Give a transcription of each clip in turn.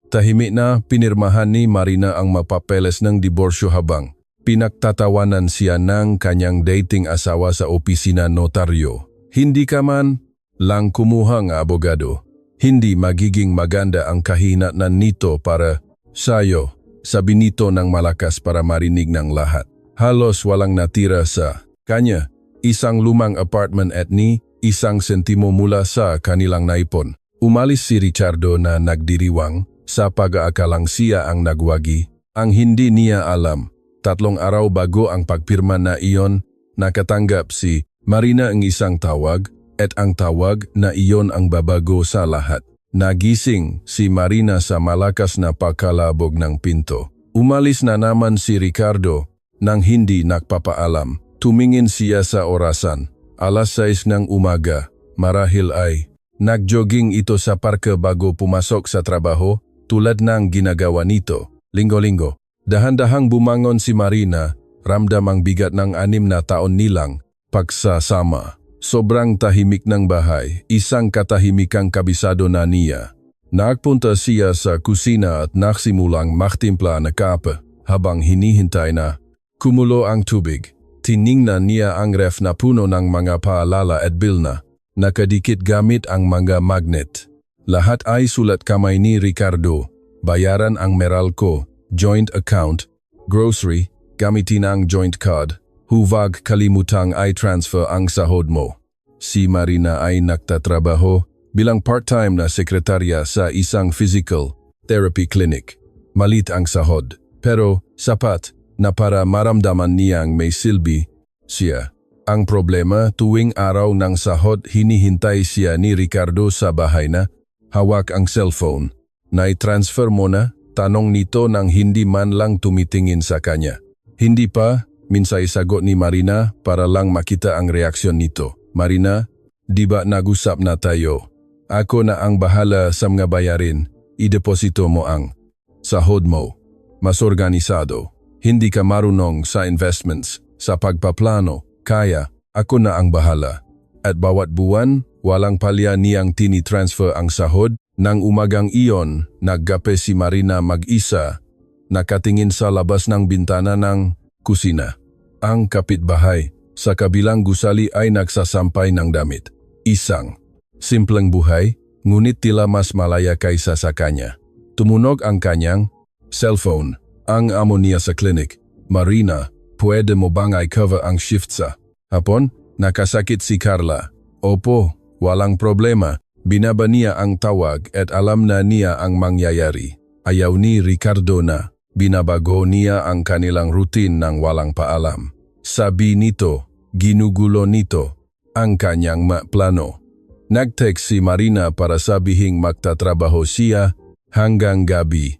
Tahimik na pinirmahan ni Marina ang mapapeles ng diborsyo habang pinagtatawanan siya ng kanyang dating asawa sa opisina notaryo. Hindi ka man lang kumuha ng abogado. Hindi magiging maganda ang kahinatnan nito para sayo, sabi nito ng malakas para marinig ng lahat. Halos walang natira sa kanya. Isang lumang apartment at ni isang sentimo mula sa kanilang naipon. Umalis si Ricardo na nagdiriwang sa pag-aakalang siya ang nagwagi. Ang hindi niya alam, 3 araw bago ang pagpirma na iyon, nakatanggap si Marina ang isang tawag at ang tawag na iyon ang babago sa lahat. Nagising si Marina sa malakas na pagkalabog ng pinto. Umalis na naman si Ricardo nang hindi nagpapaalam. Tumingin siya sa orasan. 6:00 ng umaga, marahil ay nagjogging ito sa parke bago pumasok sa trabaho tulad ng ginagawa nito. Linggo-linggo, dahan-dahang bumangon si Marina, ramdam ang bigat ng 6 na taon nilang pagsasama. Sobrang tahimik ng bahay, isang katahimikang kabisado na niya. Nagpunta siya sa kusina at nagsimulang magtimpla na kape habang hinihintay na kumulo ang tubig. Tiningnan niya ang ref na puno ng mga paalala at bill na nakadikit gamit ang mga magnet. Lahat ay sulat kamay ni Ricardo. Bayaran ang Meralco, joint account, grocery, gamitin ang joint card. Huwag kalimutang i-transfer ang sahod mo. Si Marina ay nagtatrabaho bilang part-time na sekretarya sa isang physical therapy clinic. Malit ang sahod, pero sapat na para maramdaman niyang may silbi siya. Ang problema, tuwing araw ng sahod hinihintay siya ni Ricardo sa bahay na hawak ang cellphone. Nai-transfer mo na? Tanong nito nang hindi man lang tumitingin sa kanya. Hindi pa, minsay sagot ni Marina para lang makita ang reaksyon nito. Marina, di ba nag-usap na tayo? Ako na ang bahala sa mga bayarin. Ideposito mo ang sahod mo. Mas organisado. Hindi ka marunong sa investments, sa pagpaplano. Kaya, ako na ang bahala. At bawat buwan, walang palya niyang tini-transfer ang sahod. Nang umagang iyon, naggape si Marina mag-isa, nakatingin sa labas ng bintana ng kusina. Ang kapitbahay sa kabilang gusali ay nagsasampay ng damit. Isang simpleng buhay, ngunit tila mas malaya kaysa sa kanya. Tumunog ang kanyang cellphone. Ang amo niya sa clinic. Marina, pwede mo bang i-cover ang shift sa hapon? Nakasakit si Carla. Opo, walang problema. Binaba niya ang tawag at alam na niya ang mangyayari. Ayaw ni Ricardo na binabago niya ang kanilang routine ng walang paalam. Sabi nito, ginugulo nito ang kanyang plano. Nag-text si Marina para sabihing magtatrabaho siya hanggang gabi.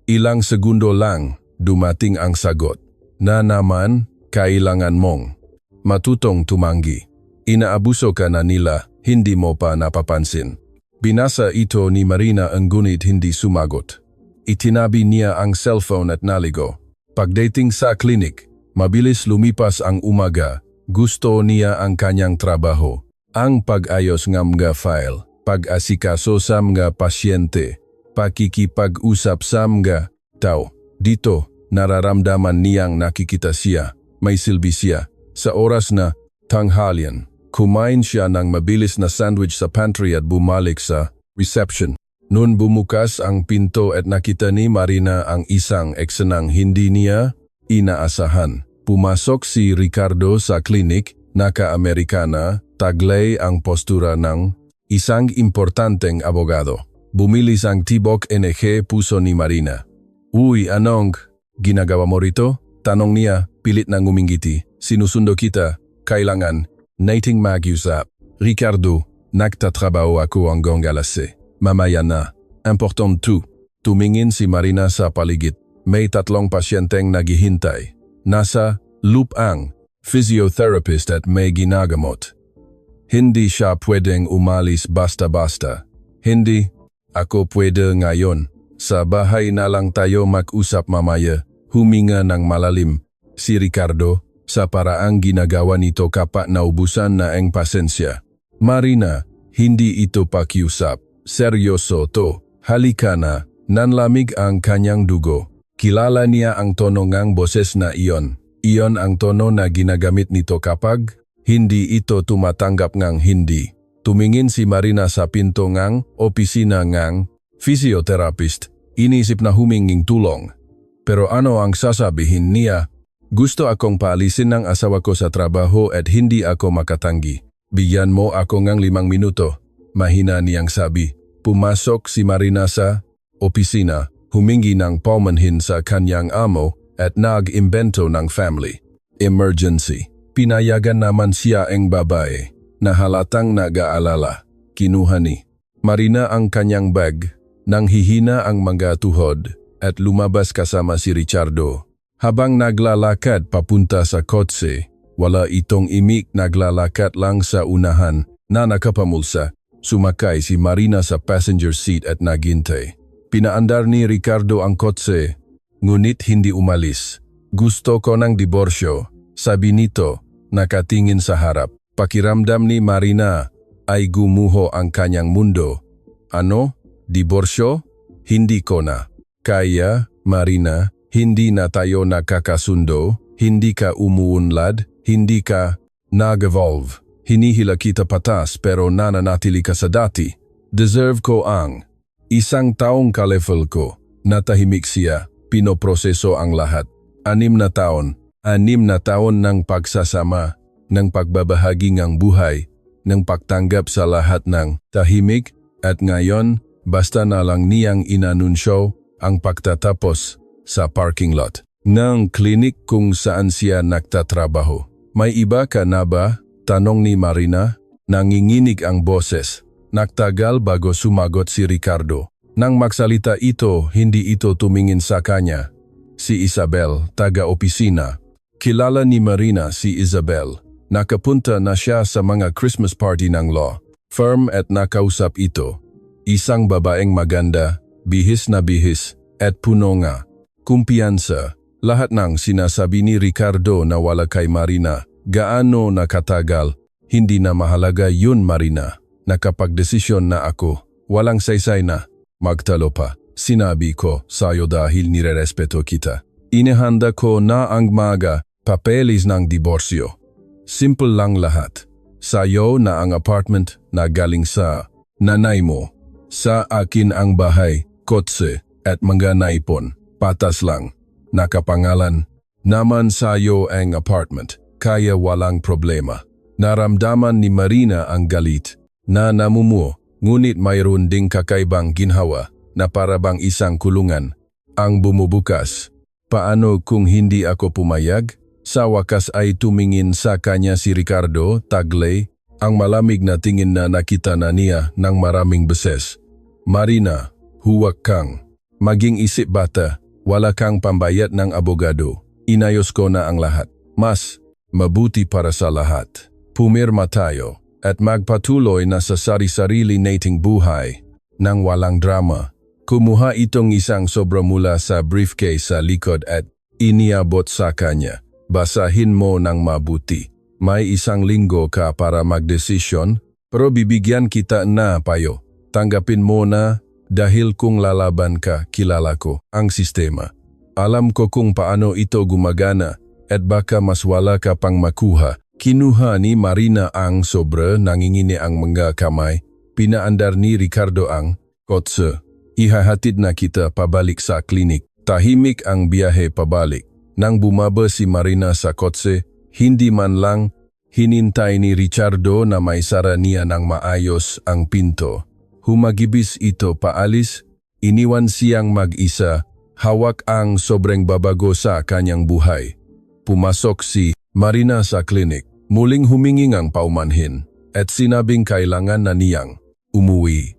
Ilang segundo lang, dumating ang sagot. Na naman, kailangan mong matutong tumanggi. Inaabuso ka na nila, hindi mo pa napapansin. Binasa ito ni Marina ang ngunit hindi sumagot. Itinabi niya ang cellphone at naligo. Pagdating sa klinik, mabilis lumipas ang umaga. Gusto niya ang kanyang trabaho. Ang pag-ayos ng mga file, pag-asikaso sa mga pasyente, pakikipag-usap sa mga tao. Dito, nararamdaman niyang nakikita siya, may silbi siya. Sa oras na tanghalian, kumain siya ng mabilis na sandwich sa pantry at bumalik sa reception. Noon bumukas ang pinto at nakita ni Marina ang isang eksenang hindi niya inaasahan. Pumasok si Ricardo sa klinik, naka-Amerikana, taglay ang postura ng isang importanteng abogado. Bumilis ang tibok NG puso ni Marina. Uy, anong ginagawa mo rito? Tanong niya, pilit na ngumingiti. Sinusundo kita, kailangan nating mag-usap. Ricardo, nagtatrabaho ako hanggang alas 6. Mamaya na. Important to. Tumingin si Marina sa paligid. May 3 pasyenteng naghihintay. Nasa loop ang physiotherapist at may ginagamot. Hindi siya pwedeng umalis basta-basta. Hindi. Ako pwede ngayon. Sa bahay na lang tayo mag-usap mamaya. Huminga ng malalim. Si Ricardo, sa paraang ginagawa nito kapag naubusan na ang pasensya. Marina, hindi ito pakiusap. Seryoso to. Halika na. Nanlamig ang kanyang dugo. Kilala niya ang tono ngang boses na iyon. Iyon ang tono na ginagamit nito kapag hindi ito tumatanggap ngang hindi. Tumingin si Marina sa pinto ngang opisina ngang physiotherapist. Inisip na huminging tulong. Pero ano ang sasabihin niya? Gusto akong paalisin ng asawa ko sa trabaho at hindi ako makatanggi. Bigyan mo ako ngang 5 minuto. Mahina niyang sabi. Pumasok si Marina sa opisina, humingi ng paumanhin sa kanyang amo at nag-imbento ng family emergency. Pinayagan naman siya ang babae na halatang nag-aalala. Kinuha ni Marina ang kanyang bag, nang hihina ang mga tuhod at lumabas kasama si Ricardo. Habang naglalakad papunta sa kotse, wala itong imik, naglalakad lang sa unahan na nakapamulsa. Sumakay si Marina sa passenger seat at naghintay. Pinaandar ni Ricardo ang kotse, ngunit hindi umalis. Gusto ko ng diborsyo, sabi nito, nakatingin sa harap. Pakiramdam ni Marina ay gumuho ang kanyang mundo. Ano? Diborsyo? Hindi ko na. Kaya, Marina, hindi na tayo nakakasundo, hindi ka umuunlad, hindi ka nag-evolve. Hinihila kita patas pero nananatili ka sa dati. Deserve ko ang 1 taong ka-level ko. Natahimik siya, pinoproseso ang lahat. 6 na taon ng pagsasama, ng pagbabahagi ng buhay, ng pagtanggap sa lahat ng tahimik, at ngayon, basta na lang niyang inanunsyo ang pagtatapos sa parking lot ng klinik kung saan siya nagtatrabaho. May iba ka na ba? Tanong ni Marina. Nanginginig ang boses. Nagtagal bago sumagot si Ricardo. Nang magsalita ito, hindi ito tumingin sa kanya. Si Isabel, taga-opisina. Kilala ni Marina si Isabel. Nakapunta na siya sa mga Christmas party ng law firm at nakausap ito. Isang babaeng maganda, bihis na bihis, at puno nga kumpiyansa. Lahat ng sinasabi ni Ricardo na wala kay Marina. Gaano nakatagal? Hindi na mahalaga yun, Marina. Nakapagdesisyon na ako. Walang saysay na. Magtalo pa. Sinabi ko sa'yo dahil nirerespeto kita. Inihanda ko na ang mga papeles ng diborsyo. Simple lang lahat. Sa'yo na ang apartment na galing sa nanay mo. Sa akin ang bahay, kotse, at mga naipon. Patas lang. Nakapangalan naman sa'yo ang apartment. Kaya walang problema. Naramdaman ni Marina ang galit na namumuo, ngunit mayroon ding kakaibang ginhawa na parabang isang kulungan ang bumubukas. Paano kung hindi ako pumayag? Sa wakas ay tumingin sa kanya si Ricardo, taglay, ang malamig na tingin na nakita na niya ng maraming beses. Marina, huwag kang maging isip bata, wala kang pambayad ng abogado. Inayos ko na ang lahat. Mas mabuti para sa lahat. Pumirma tayo at magpatuloy na sa sari-sarili nating buhay nang walang drama. Kumuha itong isang sobra mula sa briefcase sa likod at iniabot sa kanya. Basahin mo ng mabuti. May 1 linggo ka para magdesisyon, pero bibigyan kita na payo. Tanggapin mo na dahil kung lalaban ka, kilala ko ang sistema. Alam ko kung paano ito gumagana. At baka mas wala ka pang makuha. Kinuha ni Marina ang sobra, nangingini ang mga kamay. Pinaandar ni Ricardo ang kotse. Ihahatid na kita pabalik sa klinik. Tahimik ang biyahe pabalik. Nang bumaba si Marina sa kotse, hindi man lang hinintay ni Ricardo na may sara niya ng maayos ang pinto. Humagibis ito paalis, iniwan siyang mag-isa, hawak ang sobrang babago sa kanyang buhay. Pumasok si Marina sa klinik, muling humingi ng paumanhin at sinabing kailangan na niyang umuwi.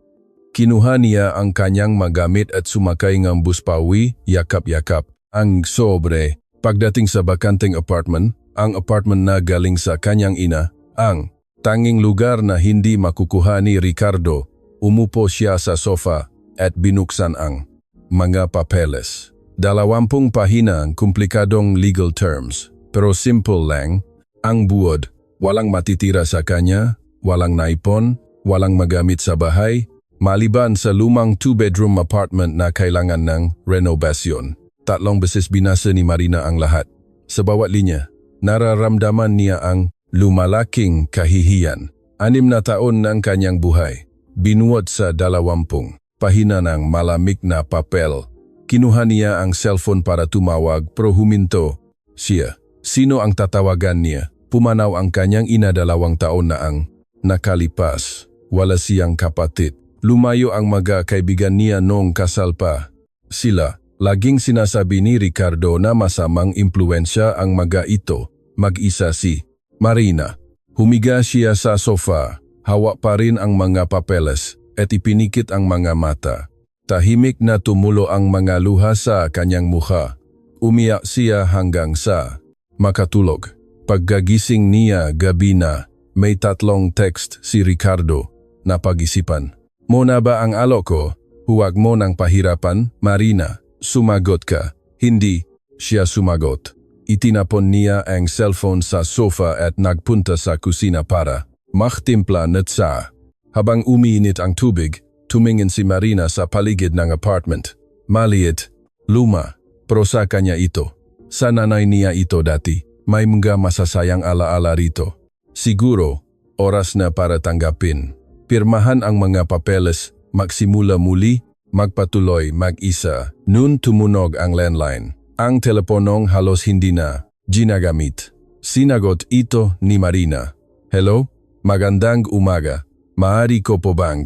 Kinuha niya ang kanyang magamit at sumakay ng bus pauwi, yakap-yakap ang sobre. Pagdating sa bakanteng apartment, ang apartment na galing sa kanyang ina, ang tanging lugar na hindi makukuha ni Ricardo, umupo siya sa sofa at binuksan ang mga papeles. 20 pahina ang komplikadong legal terms, pero simple lang, ang buod, walang matitira sa kanya, walang naipon, walang magamit sa bahay, Maliban sa lumang 2-bedroom apartment na kailangan ng renovasyon. 3 beses binasa ni Marina ang lahat. Sa bawat linya, nararamdaman niya ang lumalaking kahihiyan. 6 na taon ng kanyang buhay, binuod sa 20 pahina ng malamig na papel. Kinuha niya ang cellphone para tumawag pero huminto siya. Sino ang tatawagan niya? Pumanaw ang kanyang ina 2 taon na ang nakalipas. Wala siyang kapatid. Lumayo ang mga kaibigan niya noong kasal pa sila. Laging sinasabi ni Ricardo na masamang impluensya ang mga ito. Mag-isa si Marina. Humiga siya sa sofa, hawak pa rin ang mga papeles at ipinikit ang mga mata. Tahimik na tumulo ang mga luha sa kanyang mukha. Umiyak siya hanggang sa makatulog. Pagkagising niya gabi na, may 3 text si Ricardo na pag-isipan. Mo na ba ang alok ko? Huwag mo nang pahirapan, Marina. Sumagot ka. Hindi siya sumagot. Itinapon niya ang cellphone sa sofa at nagpunta sa kusina para magtimpla ng tsa. Habang umiinit ang tubig, tumingin si Marina sa paligid ng apartment. Maliit, luma, pero sa kanya ito. Sa nanay niya ito dati, may mga masasayang alaala rito. Siguro, oras na para tanggapin. Pirmahan ang mga papeles, magsimula muli, magpatuloy mag-isa. Noon tumunog ang landline. Ang teleponong halos hindi na ginagamit. Sinagot ito ni Marina. Hello? Magandang umaga. Maaari ko po bang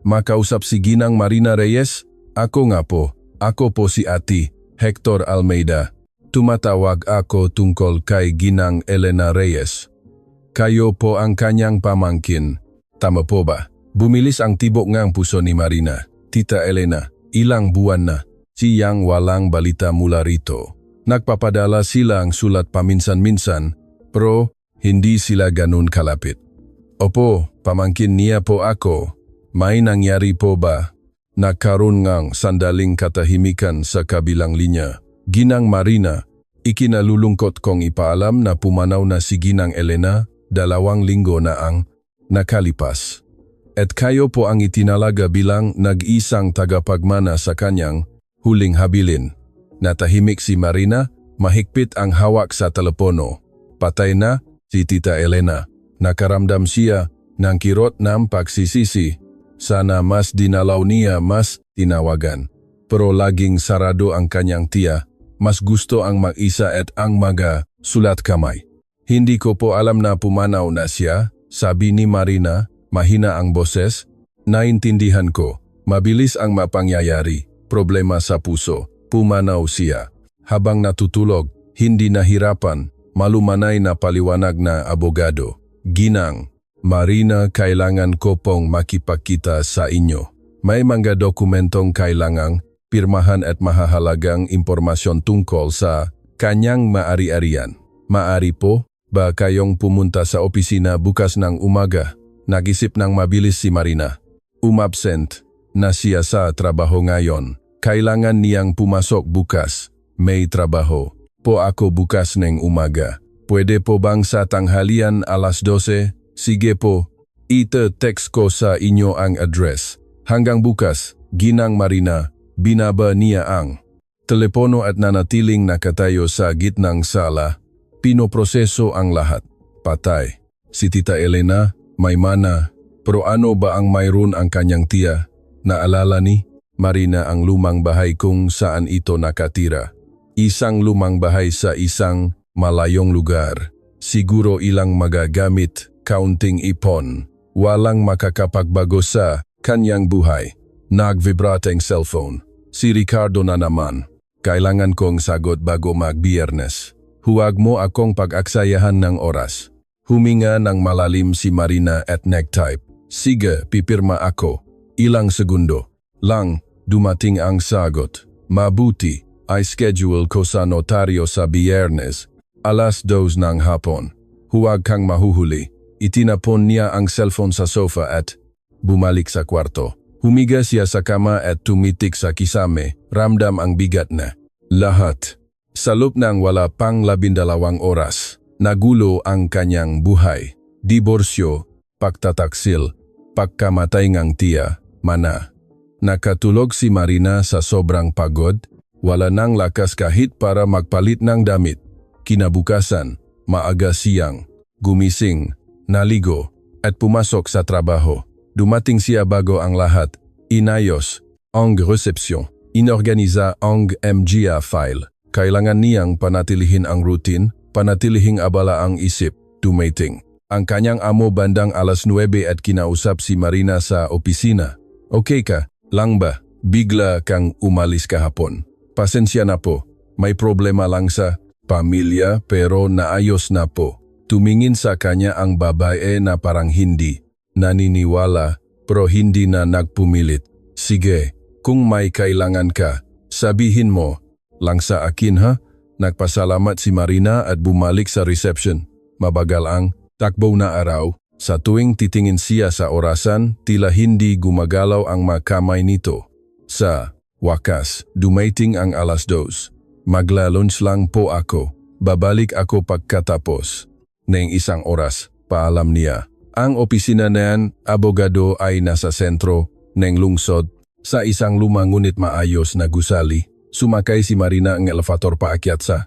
makausap si Ginang Marina Reyes? Ako nga po. Ako po si Ati, Hector Almeida. Tumatawag ako tungkol kay Ginang Elena Reyes. Kayo po ang kanyang pamangkin. Tama po ba? Bumilis ang tibok ngang puso ni Marina. Tita Elena, ilang buwan na, siyang walang balita mula rito. Nagpapadala silang sulat paminsan-minsan, pero hindi sila ganun kalapit. Opo, pamangkin niya po ako. May nangyari po ba? Nagkaroon ngang sandaling katahimikan sa kabilang linya. Ginang Marina, ikinalulungkot kong ipaalam na pumanaw na si Ginang Elena 2 linggo na ang nakalipas. At kayo po ang itinalaga bilang nag-isang tagapagmana sa kanyang huling habilin. Natahimik si Marina, mahigpit ang hawak sa telepono. Patay na si Tita Elena. Nakaramdam siya ng kirot ng pagsisisi. Sana mas dinalaw niya mas tinawagan. Pero laging sarado ang kanyang tiya. Mas gusto ang mag-isa at ang mga sulat kamay. Hindi ko po alam na pumanaw na siya, sabi ni Marina. Mahina ang boses. Naintindihan ko. Mabilis ang mapangyayari. Problema sa puso. Pumanaw siya. Habang natutulog, hindi nahirapan. Malumanay na paliwanag na abogado. Ginang, Marina, kailangan ko pong makipagkita sa inyo. May mga dokumentong kailangang pirmahan at mahahalagang impormasyon tungkol sa kanyang maari-arian. Maari po ba kayong pumunta sa opisina bukas ng umaga? Nag-isip ng mabilis si Marina. Umabsent na siya sa trabaho ngayon. Kailangan niyang pumasok bukas. May trabaho po ako bukas ng umaga. Pwede po bang sa tanghalian 12:00? Sige po. Ite-text ko sa inyo ang address. Hanggang bukas, Ginang Marina. Binaba niya ang telepono at nanatiling nakatayo sa gitnang sala. Pinoproseso ang lahat. Patay si Tita Elena. May mana, pero ano ba ang mayroon ang kanyang tiya? Naalala ni Marina ang lumang bahay kung saan ito nakatira. Isang lumang bahay sa isang malayong lugar. Siguro ilang magagamit, counting ipon. Walang makakapagbago sa kanyang buhay. Nag-vibrating cellphone. Si Ricardo na naman. Kailangan kong sagot bago mag-Biyernes. Huwag mo akong pag-aksayahan ng oras. Huminga ng malalim si Marina at nag-type. Sige, pipirma ako. Ilang segundo lang dumating ang sagot. Mabuti, ay schedule ko sa notaryo sa Biyernes, 2:00 ng hapon. Huwag kang mahuhuli. Itinapon niya ang cellphone sa sofa at bumalik sa kwarto. Humiga siya sa kama at tumitik sa kisame, ramdam ang bigat na lahat. Sa loob ng wala pang 12 oras. Nagulo ang kanyang buhay. Diborsyo, pagtataksil, pagkamatay ngang tiya, mana. Nakatulog si Marina sa sobrang pagod, wala nang lakas kahit para magpalit ng damit. Kinabukasan, maaga siyang, gumising, naligo, at pumasok sa trabaho. Dumating siya bago ang lahat, inayos, ang resepsyon, inorganiza ang MGA file. Kailangan niyang panatilihin ang routine, panatilihing abala ang isip, dumating. Ang kanyang amo bandang alas 9 at kinausap si Marina sa opisina. Okay ka, lang ba? Bigla kang umalis kahapon. Pasensya na po, may problema lang sa pamilya pero naayos na po. Tumingin sa kanya ang babae na parang hindi naniniwala pero hindi na nagpumilit. Sige, kung may kailangan ka, sabihin mo lang sa akin ha? Nagpasalamat si Marina at bumalik sa reception. Mabagal ang takbo na araw. Sa tuwing titingin siya sa orasan, tila hindi gumagalaw ang makamay nito. Sa wakas, dumating ang alas 2. Magla-lunch lang po ako. Babalik ako pagkatapos. Nang isang oras, paalam niya. Ang opisina niyan, abogado ay nasa sentro, ng lungsod. Sa isang lumang ngunit maayos na gusali, sumakay si Marina ang elevator paakyat sa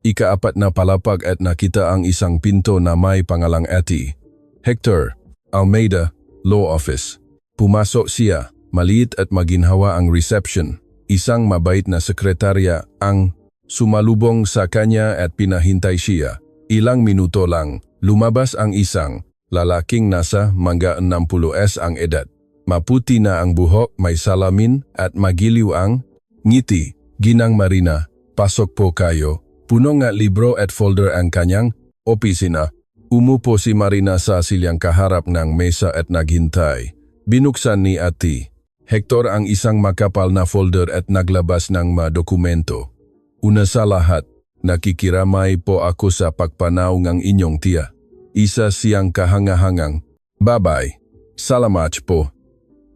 ika-4 na palapag at nakita ang isang pinto na may pangalang Ati. Hector Almeida, Law Office. Pumasok siya, maliit at maginhawa ang reception. Isang mabait na sekretarya ang sumalubong sa kanya at pinahintay siya. Ilang minuto lang, lumabas ang isang lalaking nasa mga 60s ang edad. Maputi na ang buhok, may salamin at magiliw ang ngiti. Ginang Marina, pasok po kayo. Puno nga libro at folder ang kanyang opisina. Umupo si Marina sa silyang kaharap ng mesa at naghintay. Binuksan ni Ati Hector ang isang makapal na folder at naglabas ng mga dokumento. Una sa lahat, nakikiramay po ako sa pagpanaw ng inyong tiya. Isa siyang kahangahangang, babay, salamat po.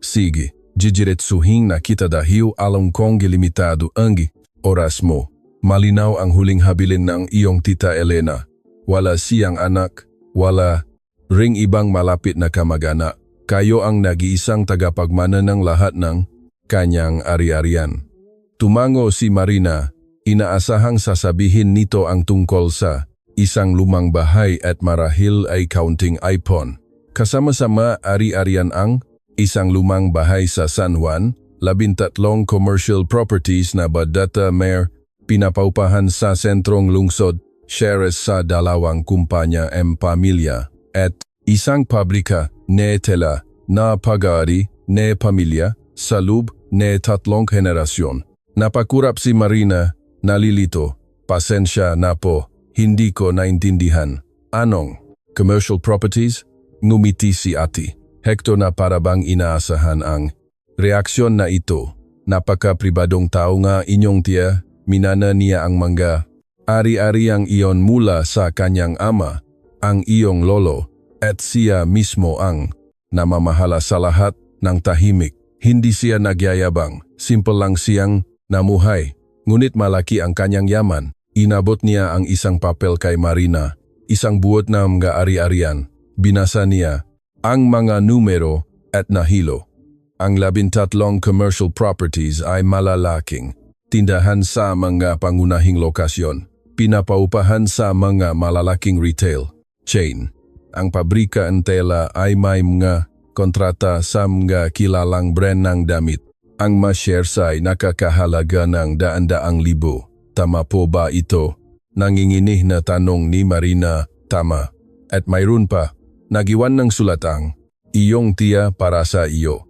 Sige, jijiretsuhin na kita dahil alam kong gilimitado ang oras mo. Malinaw ang huling habilin ng iyong tita Elena. Wala siyang anak, wala ring ibang malapit na kamag-anak. Kayo ang nag-iisang tagapagmana ng lahat ng kanyang ari-arian. Tumango si Marina, inaasahang sasabihin nito ang tungkol sa isang lumang bahay at marahil ay counting iPhone. Kasama-sama ari-arian ang isang lumang bahay sa San Juan, 13 commercial properties na badata mayor, pinapaupahan sa sentrong lungsod, shares sa 2 kumpanya pamilya, at isang pabrika, ne tela, na pag-aari, ne pamilya, sa loob, ne 3 henerasyon. Napakurap si Marina, nalilito, pasensya na po, hindi ko naintindihan. Anong commercial properties? Ngumiti si Ati Hector na parabang inaasahan ang reaksyon na ito. Napaka-pribadong tao nga inyong tiya, minana niya ang mga ari-ariang iyon mula sa kanyang ama, ang iyong lolo, at siya mismo ang namamahala sa lahat ng tahimik. Hindi siya nagyayabang, simple lang siyang namuhay. Ngunit malaki ang kanyang yaman. Inabot niya ang isang papel kay Marina, isang buot na mga ari-arian. Binasa niya ang mga numero at nahilo. Ang 13 commercial properties ay malalaking tindahan sa mga pangunahing lokasyon, pinapaupahan sa mga malalaking retail chain. Ang pabrika ng tela ay may mga kontrata sa mga kilalang brand ng damit. Ang mga shares ay nakakahalaga ng daan-daang libo. Tama po ba ito? Nanginginig na tanong ni Marina. Tama. At mayroon pa, nagiwan ng sulatang, iyong tiya para sa iyo.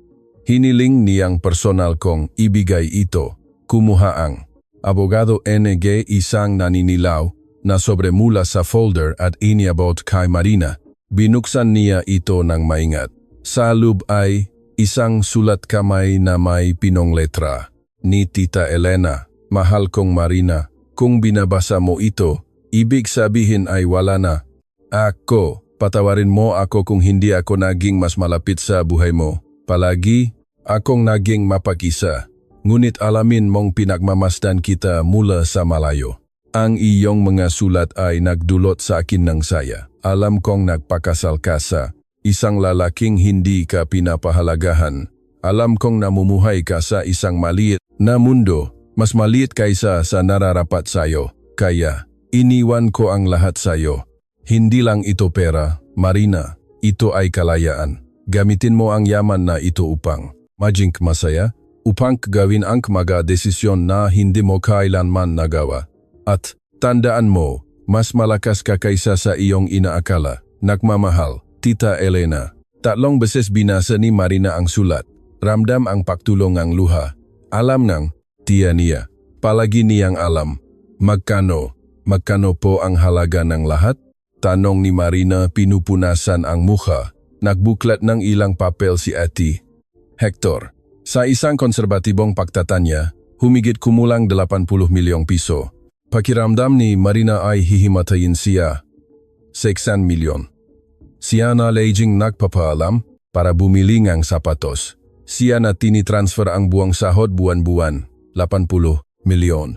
Hiniling niyang personal kong ibigay ito. Kumuha ang abogado NG isang naninilaw na sobremula sa folder at iniabot kay Marina. Binuksan niya ito ng maingat. Sa loob ay isang sulat kamay na may pinong letra. Ni Tita Elena, mahal kong Marina, kung binabasa mo ito, ibig sabihin ay wala na. Ako, patawarin mo ako kung hindi ako naging mas malapit sa buhay mo. Palagi, akong naging mapag-isa. Ngunit alamin mong pinagmamasdan kita mula sa malayo. Ang iyong mga sulat ay nagdulot sa akin ng saya. Alam kong nagpakasal ka sa isang lalaking hindi ka pinapahalagahan. Alam kong namumuhay ka sa isang maliit na mundo, mas maliit kaysa sa nararapat sa'yo. Kaya, iniwan ko ang lahat sa'yo. Hindi lang ito pera, Marina, ito ay kalayaan. Gamitin mo ang yaman na ito upang maging masaya, upang gawin ang mga desisyon na hindi mo kailanman nagawa. At tandaan mo, mas malakas ka kaysa sa iyong inaakala. Nagmamahal, Tita Elena. 3 beses binasa ni Marina ang sulat. Ramdam ang pagtulong ang luha. Alam ng tiya niya. Palagi niyang alam. Magkano po ang halaga ng lahat? Tanong ni Marina, pinupunasan ang mukha. Nagbuklat ng ilang papel si Ate. Hector. Sa isang konserbatibong pagtatanya, humigit kumulang 80 milyong piso. Pakiramdam ni Marina ay hihimatayin siya. 6 milyon. Siya na laging nagpapaalam para bumili ng sapatos. Siya na tinitransfer ang buwang sahod buwan-buwan, 80 milyon.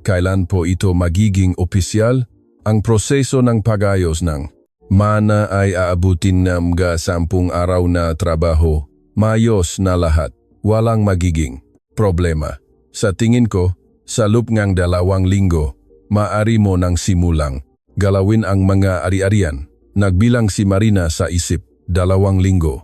Kailan po ito magiging opisyal? Ang proseso ng pag-ayos ng mana ay aabutin ng 10 araw na trabaho. Mayos na lahat. Walang magiging problema. Sa tingin ko, sa loob ng 2 linggo, maaari mo nang simulang galawin ang mga ari-arian. Nagbilang si Marina sa isip, 2 linggo.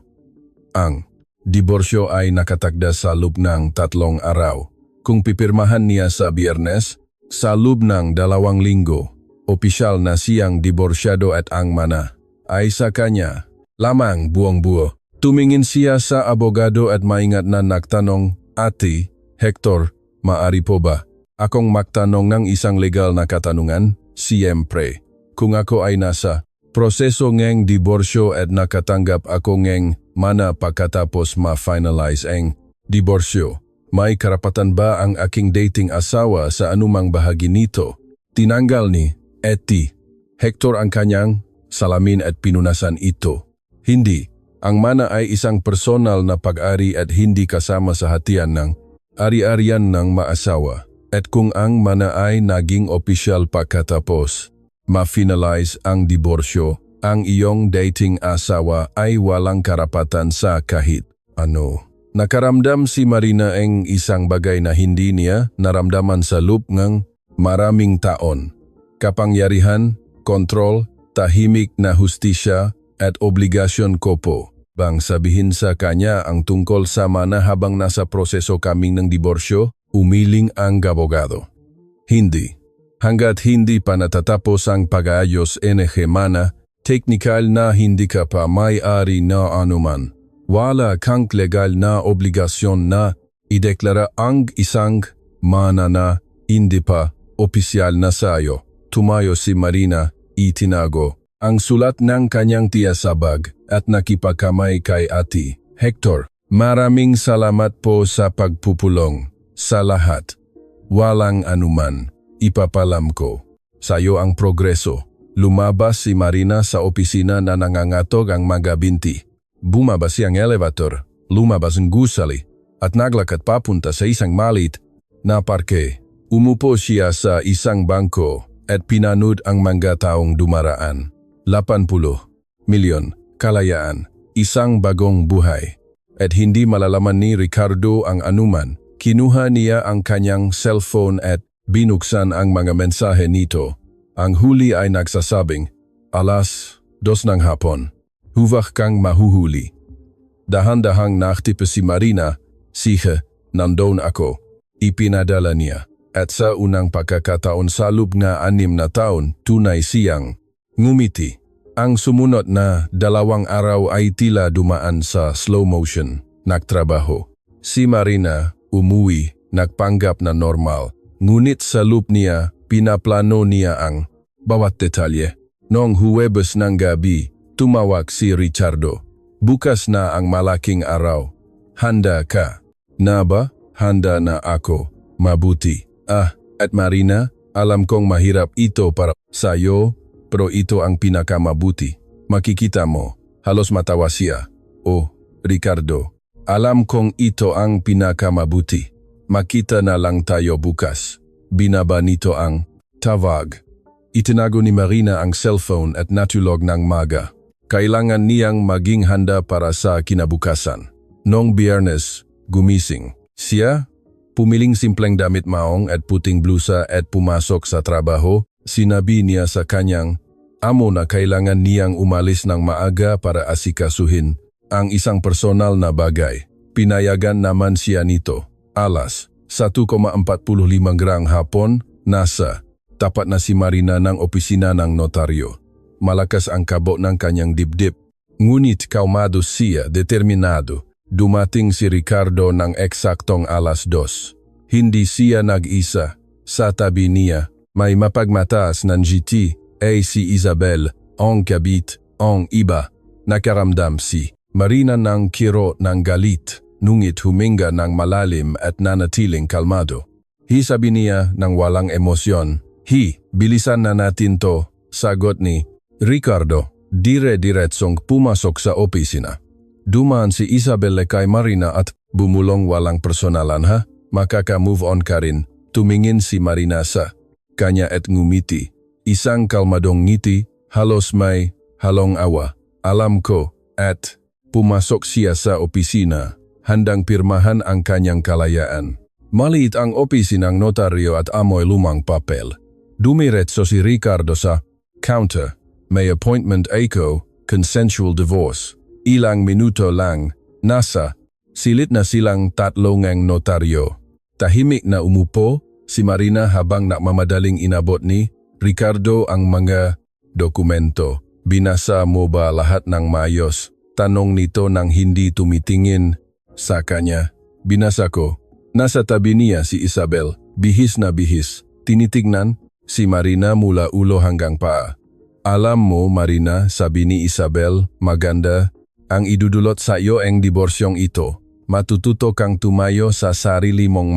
Ang diborsyo ay nakatakda sa loob ng 3 araw. Kung pipirmahan niya sa Biyernes, sa loob ng 2 linggo, opisyal na siyang diborsyado at ang mana ay sa kanya. Lamang buong-buo. Tumingin siya sa abogado at maingat na nagtanong, Ate, Hector, maari po ba akong magtanong ng isang legal na katanungan? Siyempre, kung ako ay nasa proseso ng diborsyo at nakatanggap ako ng mana pagkatapos ma-finalize ang diborsyo, may karapatan ba ang aking dating asawa sa anumang bahagi nito? Tinanggal ni Ate Hector ang kanyang salamin at pinunasan ito. Hindi, ang mana ay isang personal na pag-ari at hindi kasama sa hatian ng ari-arian ng maasawa. At kung ang mana ay naging opisyal pagkatapos ma-finalize ang diborsyo, ang iyong dating asawa ay walang karapatan sa kahit ano. Nakaramdam si Marina ang isang bagay na hindi niya naramdaman sa loob ng maraming taon. Kapangyarihan, kontrol, tahimik na hustisya at obligasyon ko po bang sabihin sa kanya ang tungkol sa mana habang nasa proseso kaming ng diborsyo? Umiling ang abogado. Hindi. Hanggat hindi pa natatapos ang pag-aayos mana, teknikal na hindi ka pa may-ari na anuman. Wala kang legal na obligasyon na ideklara ang isang mana na hindi pa opisyal na sayo. Tumayo si Marina, itinago ang sulat ng kanyang tiya sa bag at nakipagkamay kay Ate Hector. Maraming salamat po sa pagpupulong. Sa lahat. Walang anuman. Ipapalam ko sa'yo ang progreso. Lumabas si Marina sa opisina na nangangatog ang mga binti. Bumaba siyang elevator, lumabas ang gusali, at naglakad papunta sa isang maliit na parke. Umupo siya sa isang bangko at pinanood ang mga taong dumaraan. 80 milyon, kalayaan, isang bagong buhay. At hindi malalaman ni Ricardo ang anuman. Kinuha niya ang kanyang cellphone at binuksan ang mga mensahe nito. Ang huli ay nagsasabing, alas 2 ng hapon. Huwag kang mahuhuli. Dahan-dahang naktipa si Marina, sige, nandoon ako. Ipinadala niya. At sa unang pagkakataon sa loob na 6 na taon, tunay siyang ngumiti. Ang sumunod na 2 araw ay tila dumaan sa slow motion. Nagtrabaho. Si Marina umuwi, nagpanggap na normal. Ngunit sa loob niya, pinaplano niya ang bawat detalye. Noong Huwebes ng gabi, tumawag si Ricardo. Bukas na ang malaking araw. Handa ka na ba? Handa na ako. Mabuti. At Marina, alam kong mahirap ito para sa'yo, pero ito ang pinakamabuti. Makikita mo, halos matawa siya. Ricardo, alam kong ito ang pinakamabuti. Makita na lang tayo bukas. Binaba nito ang tawag. Itinago ni Marina ang cellphone at natulog ng maga. Kailangan niyang maging handa para sa kinabukasan. Noong Biyernes, gumising. Siya, pumiling simpleng damit maong at puting blusa at pumasok sa trabaho. Sinabi niya sa kanyang amo na kailangan niyang umalis ng maaga para asikasuhin ang isang personal na bagay. Pinayagan naman siya nito. Alas 1:45 hapon, nasa tapat na si Marina ng opisina ng notaryo. Malakas ang kabo ng kanyang dibdib. Ngunit kalmado siya, determinado. Dumating si Ricardo ng eksaktong alas 2. Hindi siya nag-isa. Sa tabi niya, may mapagmataas ng GT, si Isabel, ang kabit, ang iba. Nakaramdam si Marina ng kiro ng galit, nungit huminga ng malalim at nanatiling kalmado. Sabi niya ng walang emosyon, bilisan na natin to, sagot ni Ricardo. Dire-diretsong pumasok sa opisina. Dumaan si Isabel kay Marina at bumulong walang personalan ha, makaka-move on ka rin. Tumingin si Marina sa kanya at ngumiti. Isang kalmadong ngiti, halos may halong awa. Alam ko, at pumasok siya sa opisina, handang pirmahan ang kanyang kalayaan. Maliit ang opisinang notaryo at amoy lumang papel. Dumiretso si Ricardo sa counter. May appointment ako, consensual divorce. Ilang minuto lang, nasa silid na silang tatlong ang notaryo. Tahimik na umupo si Marina habang nakmamadaling inabot ni Ricardo ang mga dokumento. Binasa mo ba lahat ng maayos? Tanong nito nang hindi tumitingin sa kanya. Binasa ko. Nasa tabi niya si Isabel, bihis na bihis. Tinitignan si Marina mula ulo hanggang paa. Alam mo Marina, sabi ni Isabel, maganda ang idudulot sa iyo ang diborsyong ito. Matututo kang tumayo sa sarili mong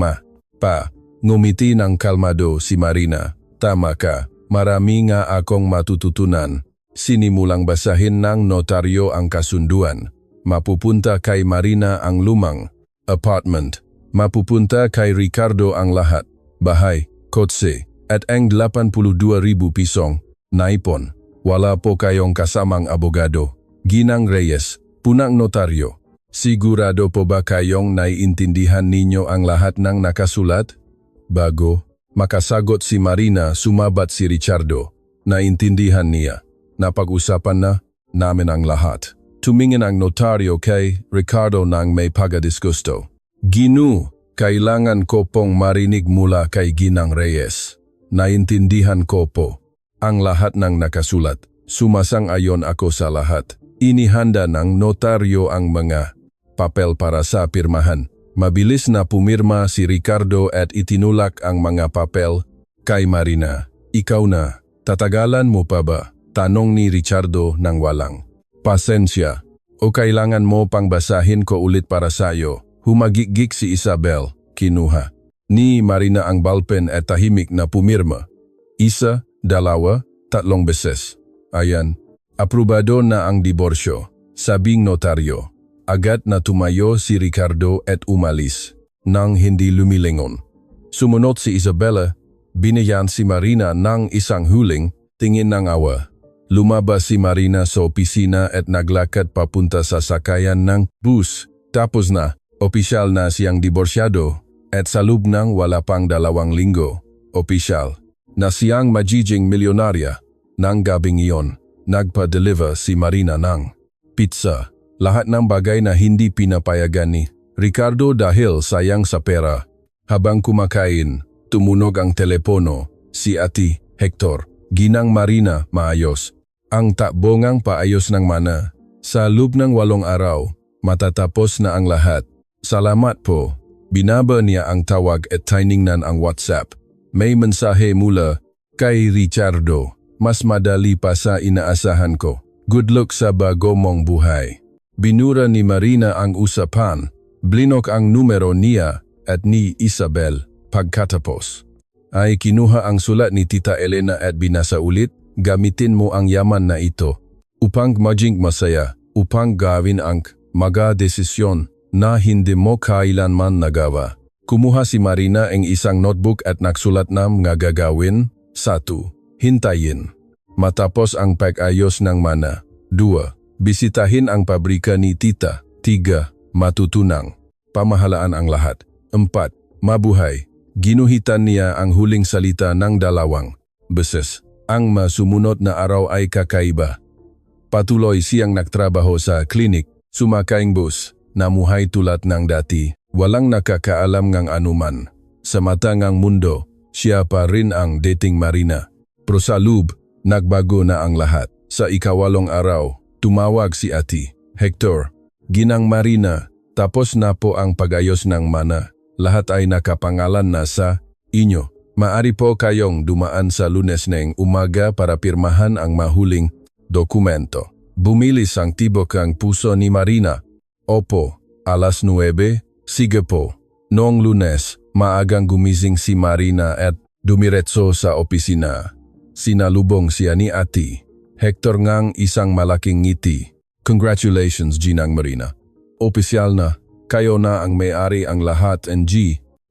ngumiti ng kalmado si Marina. Tama ka, marami nga akong matututunan. Sinimulang basahin ng notaryo ang kasunduan. Mapupunta kay Marina ang lumang apartment. Mapupunta kay Ricardo ang lahat. Bahay, kotse, at ang 82,000 pisong naipon. Wala po kayong kasamang abogado. Ginang Reyes, punang notaryo. Sigurado po ba kayong naiintindihan ninyo ang lahat ng nakasulat? Bago makasagot si Marina, sumabat si Ricardo. Naintindihan niya. Napag-usapan na namin ang lahat. Tumingin ang notaryo kay Ricardo nang may pagdisgusto. Ginu, kailangan ko pong marinig mula kay Ginang Reyes. Naintindihan ko po ang lahat ng nakasulat. Sumasang-ayon ako sa lahat. Inihanda ng notaryo ang mga papel para sa pirmahan. Mabilis na pumirma si Ricardo at itinulak ang mga papel kay Marina. Ikaw na, tatagalan mo pa ba? Tanong ni Ricardo nang walang pasensya. O kailangan mo pang basahin ko ulit para sayo? Humagigik si Isabel. Kinuha ni Marina ang ballpen at tahimik na pumirma. Isa, 2, 3 beses. Ayan, aprobado na ang diborsyo, sabing notaryo. Agad na tumayo si Ricardo at umalis, nang hindi lumilingon. Sumunod si Isabella, binayan si Marina ng isang huling tingin ng awa. Lumabas si Marina sa opisina at naglakad papunta sa sakayan ng bus. Tapos na, opisyal na siyang diborsyado at sa loob ng wala pang 2 linggo, opisyal na siyang magiging milyonarya. Nang gabing iyon, nagpa-deliver si Marina ng pizza. Lahat ng bagay na hindi pinapayagan ni Ricardo dahil sayang sa pera. Habang kumakain, tumunog ang telepono. Si Ati Hector, Ginang Marina, maayos. Ang takbongang paayos ng mana. Sa loob ng 8 araw, matatapos na ang lahat. Salamat po. Binaba niya ang tawag at tiningnan ang WhatsApp. May mensahe mula kay Ricardo. Mas madali pa sa inaasahan ko. Good luck sa bago mong buhay. Binura ni Marina ang usapan. Blinok ang numero niya at ni Isabel. Pagkatapos ay kinuha ang sulat ni Tita Elena at binasa ulit. Gamitin mo ang yaman na ito upang maging masaya, upang gawin ang mga desisyon na hindi mo kailanman nagawa. Kumuha si Marina ang isang notebook at nagsulat ng mga gagawin. 1. Hintayin. Matapos ang pag-ayos ng mana. 2. Bisitahin ang pabrika ni Tita. 3. matutunang, pamahalaan ang lahat. 4. Mabuhay. Ginuhitan niya ang huling salita ng 2 beses. Ang masumunod na araw ay kakaiba. Patuloy siyang nagtrabaho sa klinik, sumakaing bus, namuhay tulad ng dati, walang nakakaalam ng anuman. Sa mata ng mundo, siya pa rin ang dating Marina. Pero sa loob, nagbago na ang lahat. Sa 8 araw, tumawag si Ati. Hector, Ginang Marina, tapos na po ang pag-ayos ng mana. Lahat ay nakapangalan na sa inyo. Maari po kayong dumaan sa Lunes ng umaga para pirmahan ang mahuling dokumento. Bumilis ang tibok ang puso ni Marina. Opo, alas 9, sige po. Noong Lunes, maagang gumising si Marina at dumiretso sa opisina. Sinalubong siya ni Ati. Hector ngang isang malaking ngiti. Congratulations, Ginang Marina. Opisyal na, kayo na ang may-ari ang lahat ng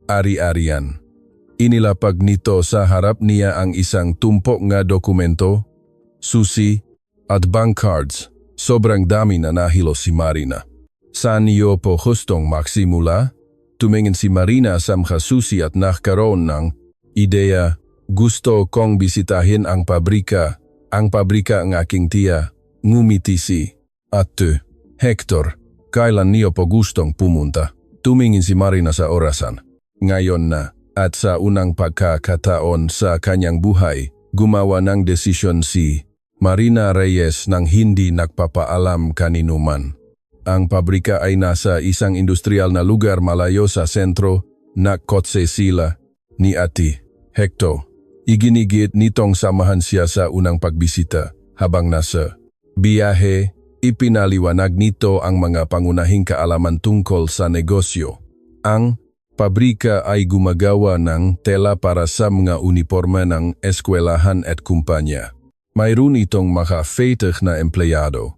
ari-arian. Inilapag nito sa harap niya ang isang tumpok nga dokumento, susi, at bank cards. Sobrang dami na nahilo si Marina. Saan niyo po hustong magsimula? Tumingin si Marina sa mga susi at nagkaroon ng ideya. Gusto kong bisitahin ang pabrika. Ang pabrika ang aking tiya. Ngumiti si Ate. Hector, kailan niyo po gustong pumunta? Tumingin si Marina sa orasan. Ngayon na. At sa unang pagkakataon sa kanyang buhay, gumawa ng desisyon si Marina Reyes nang hindi nagpapaalam kaninuman. Ang pabrika ay nasa isang industrial na lugar malayo sa sentro, nakotse sila ni Ati. Hector, iginigit nitong samahan siya sa unang pagbisita. Habang nasa biyahe, ipinaliwanag nito ang mga pangunahing kaalaman tungkol sa negosyo. Ang pabrika ay gumagawa ng tela para sa mga uniforme ng eskwelahan at kumpanya. Mayroon itong maka-fetich na empleyado.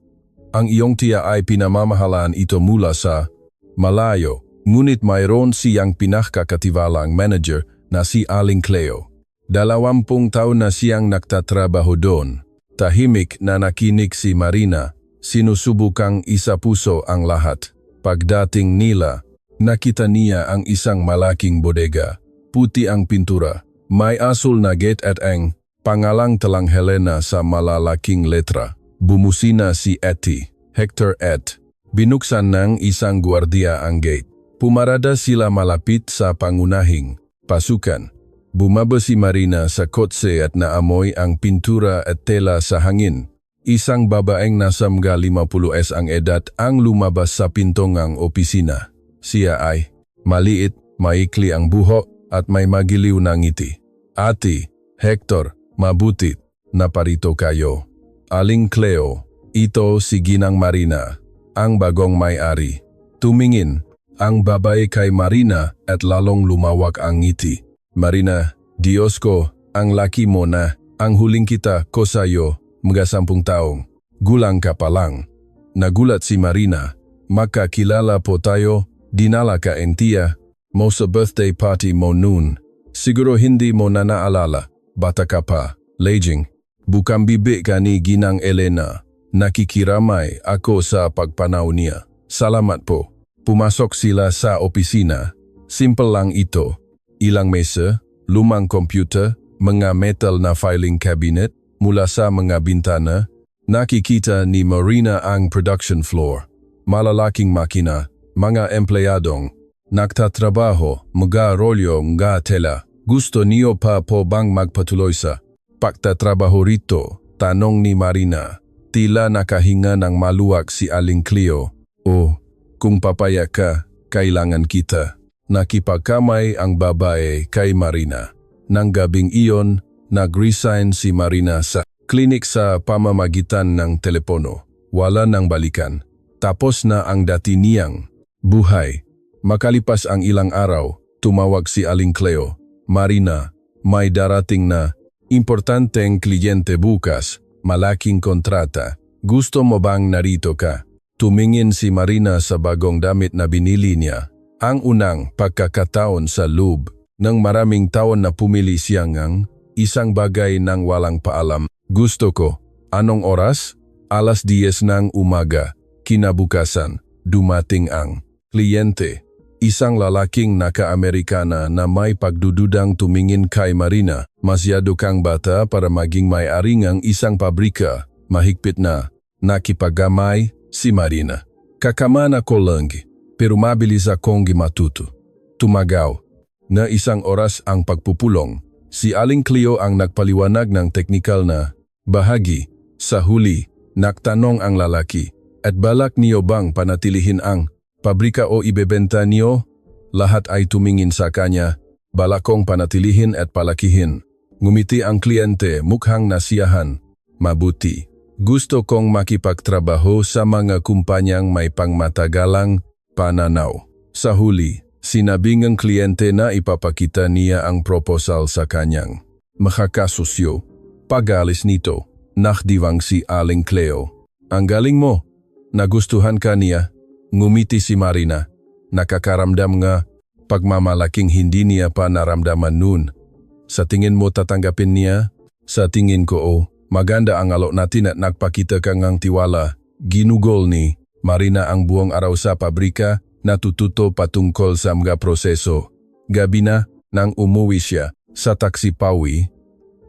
Ang iyong tiya ay pinamamahalaan ito mula sa malayo, ngunit mayroon siyang pinakakatiwalang manager na si Aling Cleo. 20 taon na siyang nagtatrabaho doon. Tahimik na nakinig si Marina, sinusubukang isapuso ang lahat. Pagdating nila, nakita niya ang isang malaking bodega. Puti ang pintura. May asul na gate at ang pangalang Talang Helena sa malalaking letra. Bumusina si Ati. Hector at binuksan ng isang gwardiya ang gate. Pumarada sila malapit sa pangunahing pasukan. Bumaba si Marina sa kotse at naamoy ang pintura at tela sa hangin. Isang babaeng nasa mga 50s ang edad ang lumabas sa pintong ng opisina. Siya ay maliit, maikli ang buhok at may magiliw na ngiti. Ati, Hector, mabuti, naparito kayo. Aling Cleo, ito si Ginang Marina, ang bagong may-ari. Tumingin ang babae kay Marina at lalong lumawak ang ngiti. Marina, Diyos ko, ang laki mo na, ang huling kita ko sa'yo, mga 10 taong. Gulang ka pa lang. Nagulat si Marina, makakilala po tayo. Dinala ka en tiya mo sa birthday party mo noon. Siguro hindi mo na naalala, bata ka pa. Lejing, bukang bibi ka ni Ginang Elena. Nakikiramay ako sa pagpanaw niya. Salamat po. Pumasok sila sa opisina. Simple lang ito. Ilang mesa, lumang computer, mga metal na filing cabinet, mula sa mga bintana. Nakikita ni Marina ang production floor. Malalaking makina. Mga empleyadong nagtatrabaho, mga rolyo nga tela. Gusto niyo pa po bang magpatuloy sa pagtatrabaho rito? Tanong ni Marina. Tila nakahinga ng maluwag si Aling Cleo. O, kung papaya ka, kailangan kita. Nakipagkamay ang babae kay Marina. Nang gabing iyon, nag-resign si Marina sa klinik sa pamamagitan ng telepono. Wala nang balikan. Tapos na ang dati niyang buhay. Makalipas ang ilang araw, tumawag si Aling Cleo. Marina, may darating na importanteng kliyente bukas, malaking kontrata. Gusto mo bang narito ka? Tumingin si Marina sa bagong damit na binili niya. Ang unang pagkakataon sa loob ng maraming taon na pumili siya ng isang bagay ng walang paalam. Gusto ko. Anong oras? Alas 10 ng umaga. Kinabukasan, dumating ang kliyente, isang lalaking naka-Amerikana na may pagdududang tumingin kay Marina. Masyado kang bata para maging may-ari ng isang pabrika. Mahigpit na nakipagamay si Marina. Kakaman ako lang, pero mabilis akong matuto. Tumagaw na isang oras ang pagpupulong. Si Aling Cleo ang nagpaliwanag ng teknikal na bahagi. Sa huli, nagtanong ang lalaki, at balak niyo bang panatilihin ang pabrika o ibebenta niyo? Lahat ay tumingin sa kanya, balak kong panatilihin at palakihin. Ngumiti ang kliyente, mukhang nasiyahan. Mabuti. Gusto kong makipagtrabaho sa mga kumpanyang may pangmatagalang pananaw. Sa huli, sinabi ng kliyente na ipapakita niya ang proposal sa kanyang makakasosyo. Pag-alis nito, nakdiwang si Aling Cleo. Ang galing mo. Nagustuhan ka niya? Ngumiti si Marina. Nakakaramdam nga pagmamalaking hindi niya pa naramdaman noon. Sa tingin mo tatanggapin niya? Sa tingin ko maganda ang alok natin at nagpakita ka ngang tiwala. Ginugol ni Marina ang buong araw sa pabrika, natututo patungkol sa mga proseso. Gabi na nang umuwi siya sa taksi pauwi.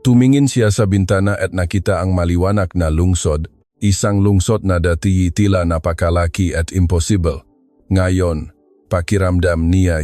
Tumingin siya sa bintana at nakita ang maliwanag na lungsod, isang lungsod na dati tila napakalaki at impossible. Ngayon, pakiramdam niya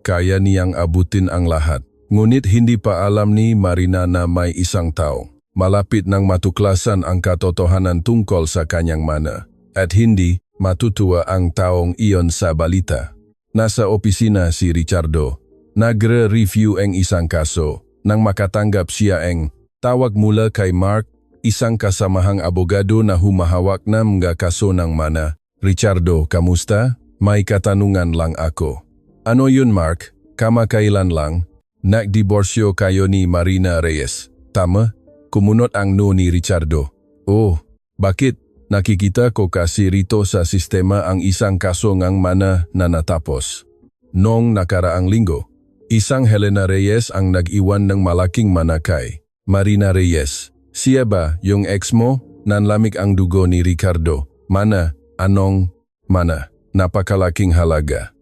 kaya niyang abutin ang lahat. Ngunit hindi pa alam ni Marina na may isang tao malapit nang matuklasan ang katotohanan tungkol sa kanyang mana. At hindi matutuwa ang taong iyon sa balita. Nasa opisina si Richardo. Nagre-review ang isang kaso. Nang makatanggap siya ang tawag mula kay Mark, isang kasamahang abogado na humahawak ng mga kaso ng mana. Richardo, kamusta? May katanungan lang ako. Ano yun Mark? Kamakailan lang? Nagdiborsyo kayo ni Marina Reyes. Tama? Kumunot ang no ni Richardo. Oh, bakit? Nakikita ko kasi rito sa sistema ang isang kaso ng mana na natapos. Noong nakaraang linggo, isang Helena Reyes ang nag-iwan ng malaking mana kay Marina Reyes. Siya ba yung ex mo? Nanlamig ang dugo ni Ricardo. Mana? Anong mana? Napakalaking halaga.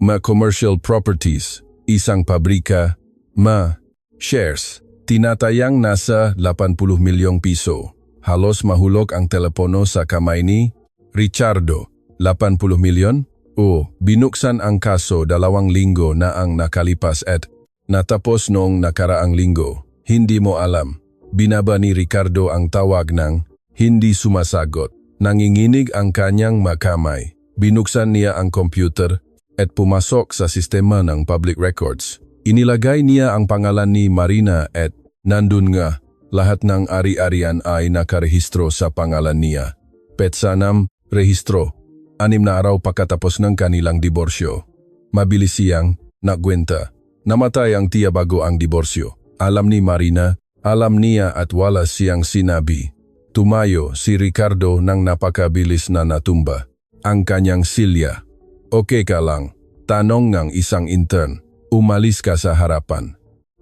Ma-commercial properties, isang pabrika, shares. Tinatayang nasa 80 milyong piso. Halos mahulog ang telepono sa kamay ni Richardo. 80 milyon? Binuksan ang kaso 2 linggo na ang nakalipas at natapos noong nakaraang linggo. Hindi mo alam. Binaba ni Ricardo ang tawag ng hindi sumasagot. Nanginginig ang kanyang makamay. Binuksan niya ang computer at pumasok sa sistema ng public records. Inilagay niya ang pangalan ni Marina at nandun nga, lahat ng ari-arian ay nakarehistro sa pangalan niya. Petsa ng rehistro. 6 na araw pagkatapos ng kanilang diborsyo. Mabilis siyang nagwenta. Namatay ang tiya bago ang diborsyo. Alam ni Marina, alam niya at wala siyang sinabi. Tumayo si Ricardo nang napakabilis na natumba. Ang kanyang silya. Okay ka lang? Tanong ng isang intern. Umalis ka sa harapan.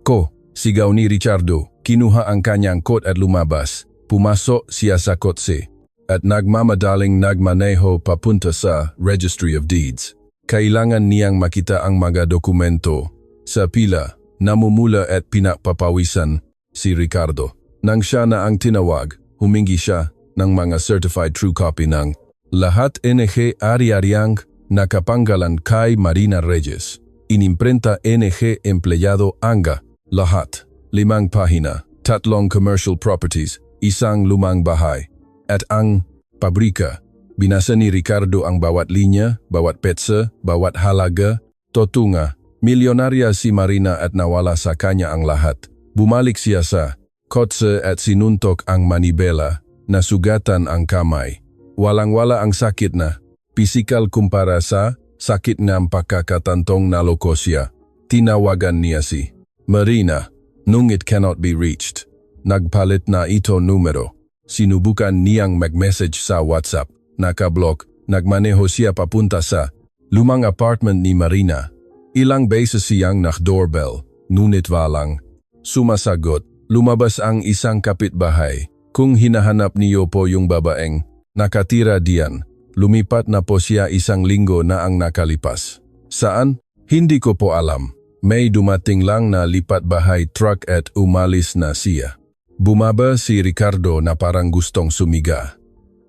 Ko, sigaw ni Richardo. Kinuha ang kanyang coat at lumabas. Pumasok siya sa kotse at nagmamadaling nagmaneho papunta sa Registry of Deeds. Kailangan niyang makita ang mga dokumento. Sa pila, namumula at pinagpapawisan si Ricardo. Nang siya na ang tinawag, humingi siya ng mga certified true copy ng lahat NG ari-ariang nakapanggalan kay Marina Reyes. Inimprenta NG empleyado anga, lahat. 5 pahina, 3 commercial properties, 1 lumang bahay. At ang pabrika. Binasa ni Ricardo ang bawat linya, bawat petsa, bawat halaga. Totunga, milyonarya si Marina at nawala sa kanya ang lahat. Bumalik siya sa kotse at sinuntok ang manibela, nasugatan ang kamay. Walang-wala ang sakit na, pisikal kumpara sa sakit ng pagkakatantong na lokosya. Tinawagan niya si Marina, nung it cannot be reached. Nagpalit na ito numero. Sinubukan niyang mag-message sa WhatsApp. Nakablock, nagmaneho siya papunta sa lumang apartment ni Marina. Ilang beses siyang nak-doorbell, ngunit walang sumasagot. Lumabas ang isang kapitbahay. Kung hinahanap niyo po yung babaeng nakatira diyan, Lumipat na po siya 1 linggo na ang nakalipas. Saan? Hindi ko po alam. May dumating lang na lipat bahay truck at umalis na siya. Bumaba si Ricardo na parang gustong sumiga.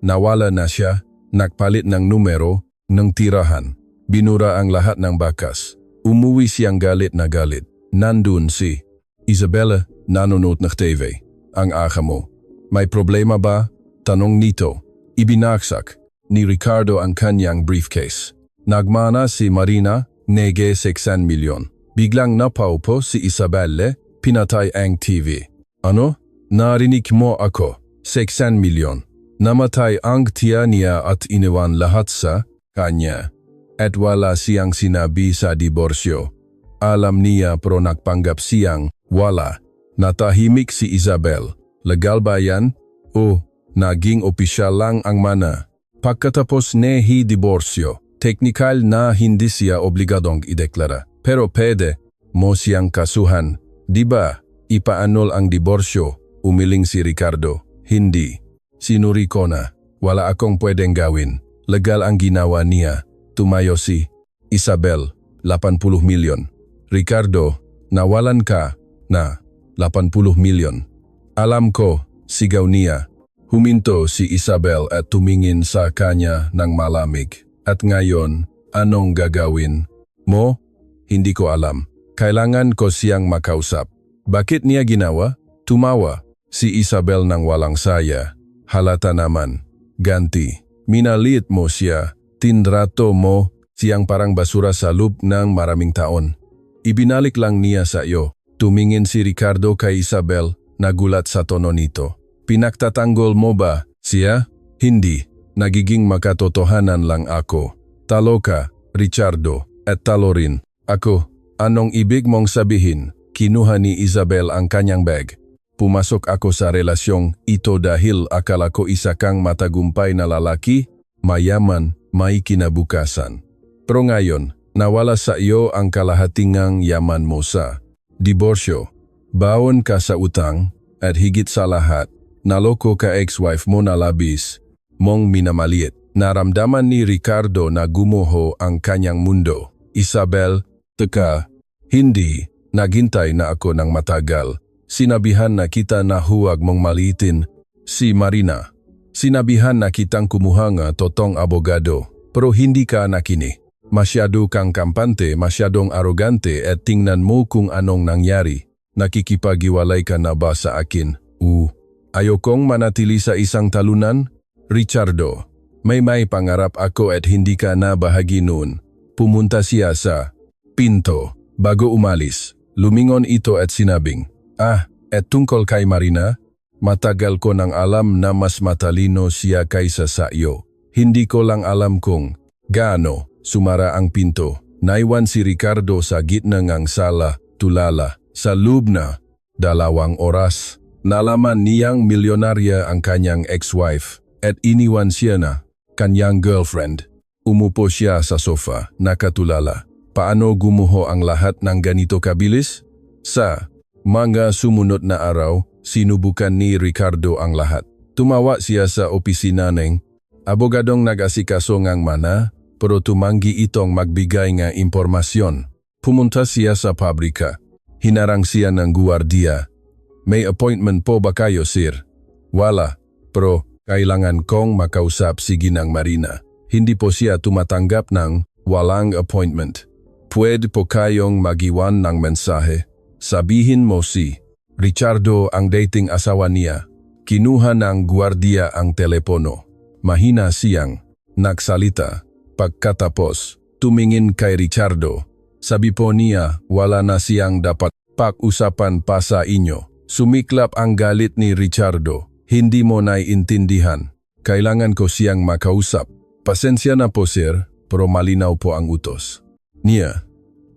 Nawala na siya, nagpalit ng numero, ng tirahan. Binura ang lahat ng bakas. Umuwi siyang galit na galit. Nandun si Isabella, nanonood ng TV. Ang aka mo. May problema ba? Tanong nito. Ibinaksak ni Ricardo ang kanyang briefcase. Nagmana si Marina, nege 6 milyon. Biglang napaupo si Isabella, pinatay ang TV. Ano? Narinig mo ako. 6 milyon. Namatay ang tiya niya at iniwan lahat sa kanya. At wala siyang sinabi sa diborsyo. Alam niya pero nagpanggap siyang wala. Natahimik si Isabel. Legal ba yan? O, naging opisyal lang ang mana. Pagkatapos nehi diborsyo, teknikal na hindi siya obligadong ideklara. Pero pwede mo siyang kasuhan. Diba, ipaanol ang diborsyo, umiling si Ricardo. Hindi. Sinuri ko na. Wala akong pwedeng gawin. Legal ang ginawa niya. Tumayo si Isabel, 80 milyon. Ricardo, nawalan ka na 80 milyon. Alam ko, sigaw niya. Huminto si Isabel at tumingin sa kanya ng malamig. At ngayon, anong gagawin mo? Hindi ko alam. Kailangan ko siyang makausap. Bakit niya ginawa? Tumawa si Isabel ng walang saya. Halata naman. Ganti. Minalit mo siya. Tinrato mo siyang parang basura sa loob ng maraming taon. Ibinalik lang niya sa iyo. Tumingin si Ricardo kay Isabel, nagulat sa tono nito. Pinagtatanggol mo ba siya? Hindi. Nagiging makatotohanan lang ako. Talo ka, Ricardo, at talo rin. Ako, anong ibig mong sabihin? Kinuha ni Isabel ang kanyang bag. Pumasok ako sa relasyong ito dahil akala ko isa kang matagumpay na lalaki, mayaman, may kinabukasan. Pero ngayon, nawala sa iyo ang kalahatingang yaman mo sa diborsyo. Baon ka sa utang, at higit sa lahat, naloko ka ex-wife mo na labis mong minamaliit. Naramdaman ni Ricardo na gumuho ang kanyang mundo. Isabel, teka, hindi, naghintay na ako ng matagal. Sinabihan na kita na huwag mong maliitin si Marina. Sinabihan na kitang kumuha nga totong abogado, pero hindi ka nakinig. Masyado kang kampante, masyadong arogante at tingnan mo kung anong nangyari. Nakikipag-iwalay ka na ba sa akin? Ayokong manatili sa isang talunan? Ricardo, may pangarap ako at hindi ka na bahagi noon. Pumunta siya sa pinto. Bago umalis, lumingon ito at sinabing, at tungkol kay Marina? Matagal ko nang alam na mas matalino siya kaysa sa iyo. Hindi ko lang alam kung gaano. Sumara ang pinto. Naiwan si Ricardo sa gitna ng sala, tulala. Sa loob na 2 oras, nalaman niyang milyonarya ang kanyang ex-wife at iniwan siya na kanyang girlfriend. Umupo siya sa sofa, nakatulala. Paano gumuho ang lahat ng ganito kabilis? Sa mga sumunod na araw, sinubukan ni Ricardo ang lahat. Tumawa siya sa opisina ng abogadong nag-asikaso ngang mana, pero tumanggi itong magbigay nga impormasyon. Pumunta siya sa pabrika. Hinarang siya ng guwardiya. May appointment po ba kayo, sir? Wala, pero kailangan kong makausap si Ginang Marina. Hindi po siya tumatanggap ng walang appointment. Pwede po kayong mag-iwan ng mensahe. Sabihin mo si Ricardo ang dating asawa niya. Kinuha ng guwardiya ang telepono. Mahina siyang nagsalita. Pagkatapos, tumingin kay Ricardo. Sabi po niya, wala na siyang dapat pag-usapan pa sa inyo. Sumiklap ang galit ni Ricardo. Hindi mo naiintindihan. Kailangan ko siyang makausap. Pasensya na po sir, pero malinaw po ang utos niya.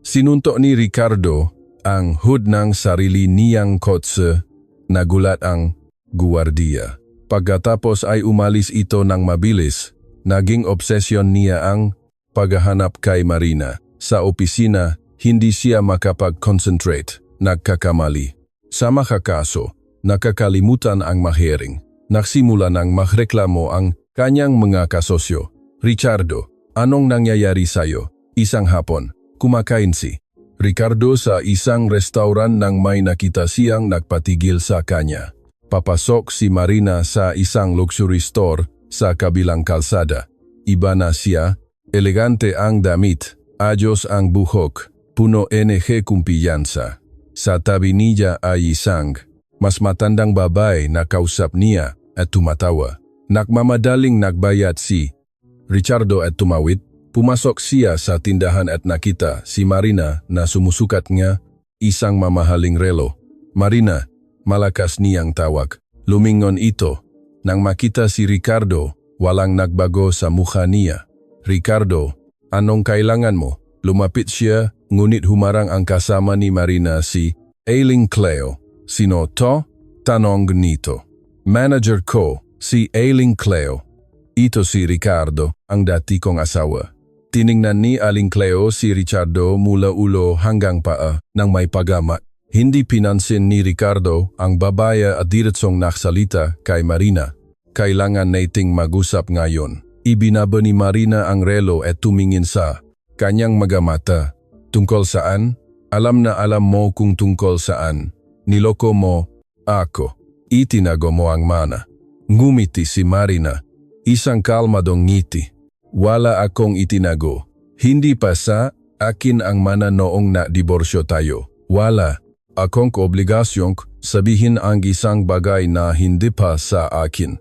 Sinuntok ni Ricardo ang hood ng sarili niyang kotse. Nagulat ang guwardiya. Pagkatapos ay umalis ito ng mabilis. Naging obsesyon niya ang paghahanap kay Marina. Sa opisina, hindi siya makapag-concentrate. Nagkakamali. Sa makakaso, nakakalimutan ang mahiring. Nagsimula ng magreklamo ang kanyang mga kasosyo. Ricardo, anong nangyayari sa'yo? Isang hapon, kumakain si Ricardo sa isang restaurant nang may nakita siyang nagpatigil sa kanya. Papasok si Marina sa isang luxury store sa kabilang kalsada. Iba na siya, elegante ang damit, ayos ang buhok, puno NG kumpiyansa. Sa tabi niya ay isang mas matandang babae na kausap niya at tumatawa. Nagmamadaling nagbayad si Ricardo at tumawid. Pumasok siya sa tindahan at nakita si Marina na sumusukat nga isang mamahaling relo. Marina, malakas niyang tawag. Lumingon ito. Nang makita si Ricardo, walang nagbago sa mukha niya. Ricardo, anong kailangan mo? Lumapit siya, ngunit humarang ang kasama ni Marina si Ailing Cleo. Sino to? Tanong nito. Manager ko, si Ailing Cleo. Ito si Ricardo, ang dati kong asawa. Tiningnan ni Aling Cleo si Ricardo mula ulo hanggang paa nang may pagamat. Hindi pinansin ni Ricardo ang babae at diretsong naksalita kay Marina. Kailangan nating mag-usap ngayon. Ibinaba ni Marina ang relo at tumingin sa kanyang magamata. Tungkol saan? Alam na alam mo kung tungkol saan. Niloko mo ako. Itinago mo ang mana. Ngumiti si Marina. Isang kalmadong ngiti. Wala akong itinago. Hindi pa sa akin ang mana noong na-diborsyo tayo. Wala akong obligasyong sabihin ang isang bagay na hindi pa sa akin.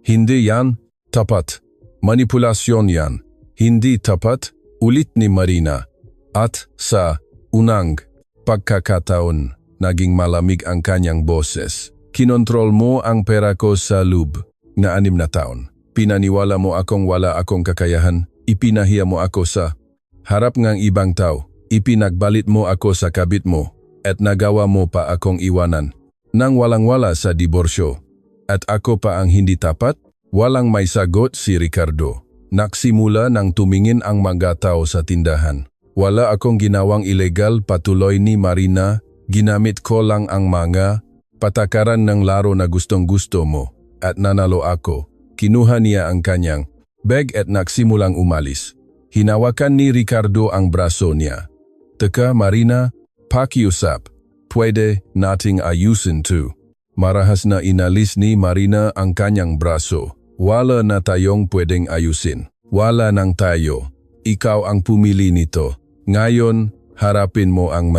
Hindi yan tapat. Manipulasyon yan. Hindi tapat, ulit ni Marina. At sa unang pagkakataon, naging malamig ang kanyang boses. Kinontrol mo ang pera ko sa loob na 6 na taon. Pinaniwala mo akong wala akong kakayahan, ipinahiya mo ako sa harap ng ibang tao, ipinagbalit mo ako sa kabit mo, at nagawa mo pa akong iwanan. Nang walang-wala sa diborsyo, at ako pa ang hindi tapat, walang may sagot si Ricardo. Naksimula nang tumingin ang mga tao sa tindahan. Wala akong ginawang ilegal, patuloy ni Marina, ginamit ko lang ang mga patakaran ng laro na gustong-gusto mo, at nanalo ako. Kinuha niya ang kanyang bag at nagsimulang umalis. Hinawakan ni Ricardo ang braso niya. Teka Marina, pakiusap. Pwede nating ayusin to. Marahas na inalis ni Marina ang kanyang braso. Wala na tayong pwedeng ayusin. Wala nang tayo. Ikaw ang pumili nito. Ngayon, harapin mo ang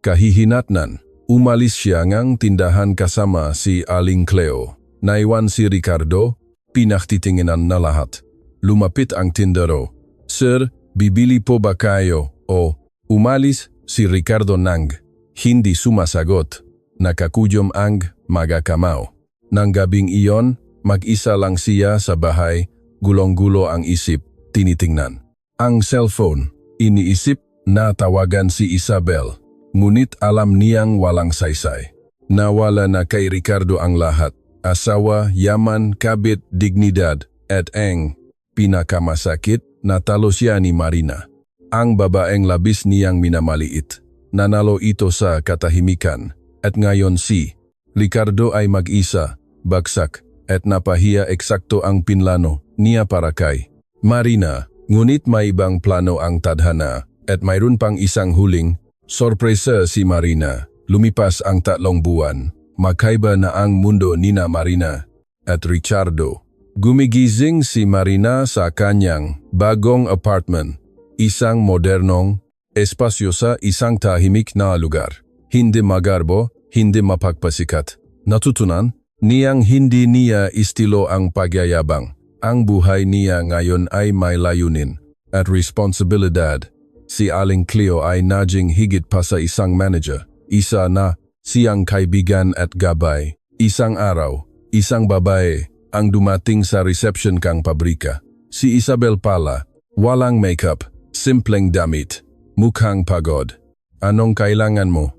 kahihinatnan. Umalis siya ngang tindahan kasama si Aling Cleo. Naiwan si Ricardo. Pinaktitinginan na lahat. Lumapit ang tindero. Sir, bibili po ba kayo? O, umalis si Ricardo nang hindi sumasagot. Nakakuyom ang magakamao. Nang gabing iyon, mag-isa lang siya sa bahay, gulong-gulo ang isip, tinitingnan. Ang cellphone, iniisip na tawagan si Isabel. Ngunit alam niyang walang saysay. Nawala na kay Ricardo ang lahat. Asawa, yaman, kabit, dignidad, at ang pinakamasakit, natalo siya ni Marina. Ang babaeng labis niyang minamaliit. Nanalo ito sa katahimikan. At ngayon si Ricardo ay mag-isa, bagsak, at napahiya eksakto ang pinlano niya para kay Marina. Ngunit may ibang plano ang tadhana at mayroon pang isang huling sorpresa si Marina. Lumipas ang 3 buwan. Magkaiba na ang mundo nina Marina at Ricardo. Gumigising si Marina sa kanyang bagong apartment. Isang modernong, espasyosa, isang tahimik na lugar. Hindi magarbo, hindi mapagpasikat. Natutunan niyang hindi niya estilo ang pagyayabang. Ang buhay niya ngayon ay may layunin at responsibilidad. Si Aling Cleo ay naging higit pa sa isang manager. Isa na siyang kaibigan at gabay. Isang araw, isang babae ang dumating sa reception kang pabrika. Si Isabel pala, walang makeup, simpleng damit, mukhang pagod. Anong kailangan mo?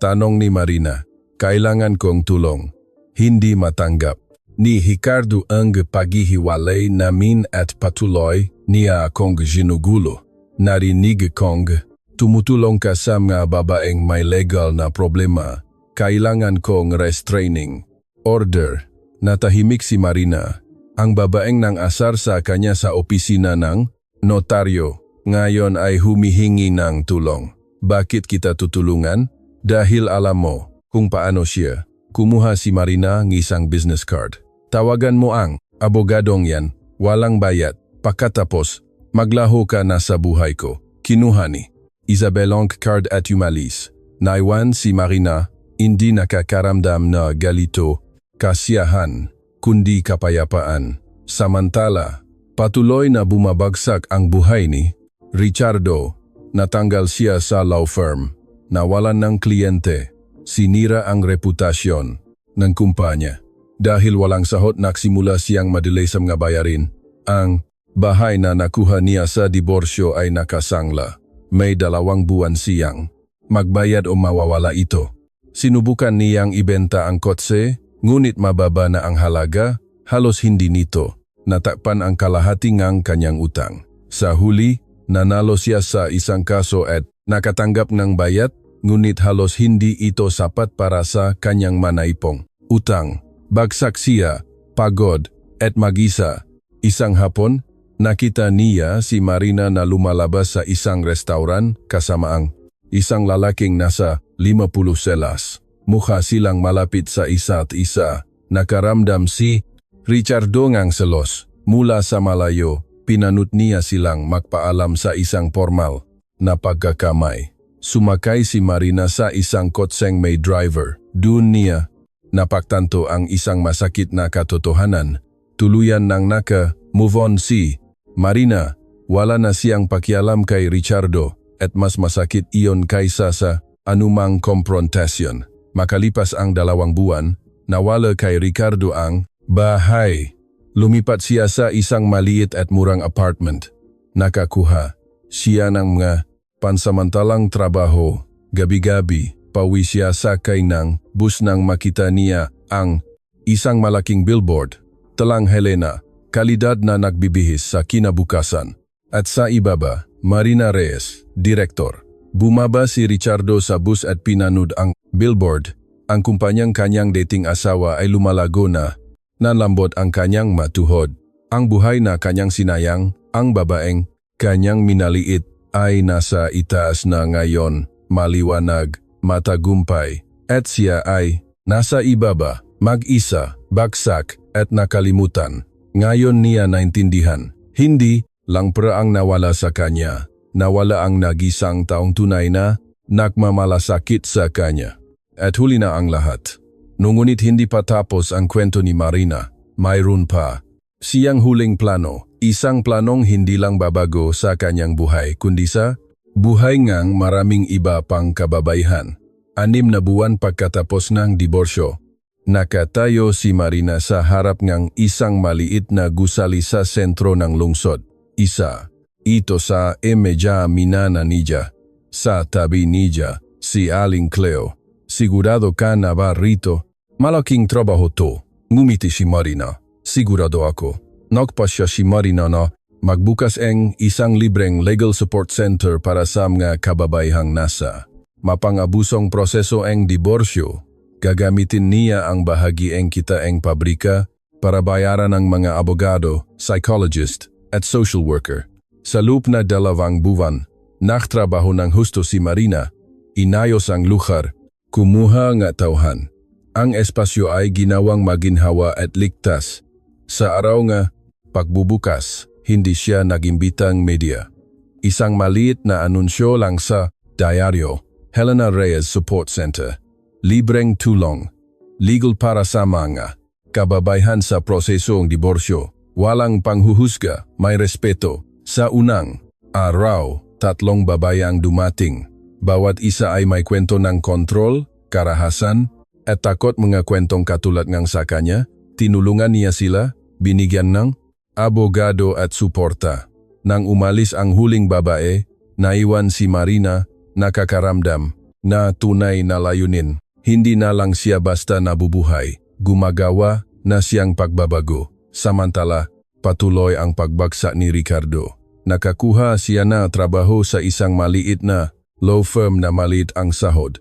Tanong ni Marina. Kailangan kong tulong. Hindi matanggap ni Ricardo ang paghihiwalay namin at patuloy niya akong ginugulo. Narinig kong tumutulong ka sa mga babaeng may legal na problema. Kailangan kong restraining order. Natahimik si Marina. Ang babaeng nang asar sa kanya sa opisina ng notaryo, ngayon ay humihingi ng tulong. Bakit kita tutulungan? Dahil alam mo kung paano siya kumuha si Marina ng isang business card. Tawagan mo ang abogadong yan, walang bayad. Pagkatapos, maglaho ka na sa buhay ko. Kinuha ni Isabelong card at umalis. Naiwan si Marina, hindi nakakaramdam na galito, kasiyahan, kundi kapayapaan. Samantala, patuloy na bumabagsak ang buhay ni Richardo. Natanggal siya sa law firm, nawalan ng kliyente, sinira ang reputasyon ng kumpanya. Dahil walang sahot nagsimula siyang madelay sa mga bayarin. Ang bahay na nakuha niya sa diborsyo ay nakasangla. May 2 buwan siyang magbayad o mawawala ito. Sinubukan niyang ibenta ang kotse, ngunit mababa na ang halaga, halos hindi nito natakpan ang kalahati ng kanyang utang. Sa huli, nanalo siya sa isang kaso at nakatanggap ng bayad, ngunit halos hindi ito sapat para sa kanyang manaipong utang. Bagsak siya, pagod, at mag-isa. Isang hapon, nakita niya si Marina na lumalabas sa isang restauran kasama ang isang lalaking nasa 50 selas. Mukha silang malapit sa isa't isa. Nakaramdam si Richardo ngang selos. Mula sa malayo, pinanut niya silang magpaalam sa isang formal na pagkakamay. Sumakay si Marina sa isang kotseng may driver. Doon niya napagtanto ang isang masakit na katotohanan. Tuluyan nang move on si Marina. Wala na siyang pakialam kay Richardo at mas masakit iyon kaysa sa anumang konfrontasyon. Makalipas ang 2 buwan, nawala kay Ricardo ang bahay. Lumipat siya sa isang maliit at murang apartment. Nakakuha siya ng mga pansamantalang trabaho. Gabi-gabi, pauwi siya sakay ng bus nang makita niya ang isang malaking billboard. Talang Helena, kalidad na nagbibihis sa kinabukasan. At sa ibaba, Marina Reyes, Direktor. Bumaba si Richardo sa bus at pinanood ang billboard. Ang kumpanyang kanyang dating asawa ay lumalago na. Nanlambot ang kanyang matuhod. Ang buhay na kanyang sinayang, ang babaeng kanyang minaliit ay nasa itaas na ngayon, maliwanag, matagumpay. At siya ay nasa ibaba, mag-isa, bagsak at nakalimutan. Ngayon niya naintindihan, hindi lang pera ang nawala sa kanya, nawala ang nagisang taong tunay na nagmamalasakit sa kanya. At huli na ang lahat. Ngunit hindi pa tapos ang kwento ni Marina, mayroon pa siyang huling plano, isang planong hindi lang babago sa kanyang buhay, kundi sa buhay ngang maraming iba pang kababaihan. 6 na buwan pagkatapos ng diborsyo, nakatayo si Marina sa harap ng isang maliit na gusali sa sentro ng lungsod. Ito sa Emeja Minana Nija. Sa tabi niya, si Aling Cleo. Sigurado ka na ba rito? Malaking trabaho to. Ngumiti si Marina. Sigurado ako. Nagpasya si Marina na magbukas ang isang libreng legal support center para sa mga kababaihang nasa mapang-abusong proseso ang diborsyo. Gagamitin niya ang bahagi ang kita ang pabrika para bayaran ng mga abogado, psychologist, at social worker. Sa loob na 2 buwan, naktrabaho ng husto si Marina, inayos ang lugar, kumuha ng tauhan. Ang espasyo ay ginawang maginhawa at ligtas. Sa araw nga pagbubukas, hindi siya nagimbitang media. Isang maliit na anunsyo lang sa diaryo, Helena Reyes Support Center. Libreng tulong, legal para sa mga kababaihan sa prosesong diborsyo. Walang panghuhusga, may respeto. Sa unang araw, 3 babae ang dumating. Bawat isa ay may kwento ng kontrol, karahasan, at takot mga kwentong katulad ng sa kanya. Tinulungan niya sila, binigyan ng abogado at suporta. Nang umalis ang huling babae, naiwan si Marina, nakakaramdam na tunay na layunin. Hindi na lang siya basta nabubuhay, gumagawa na siyang pagbabago. Samantala, patuloy ang pagbagsak ni Ricardo. Nakakuha siya na trabaho sa isang maliit na law firm na maliit ang sahod.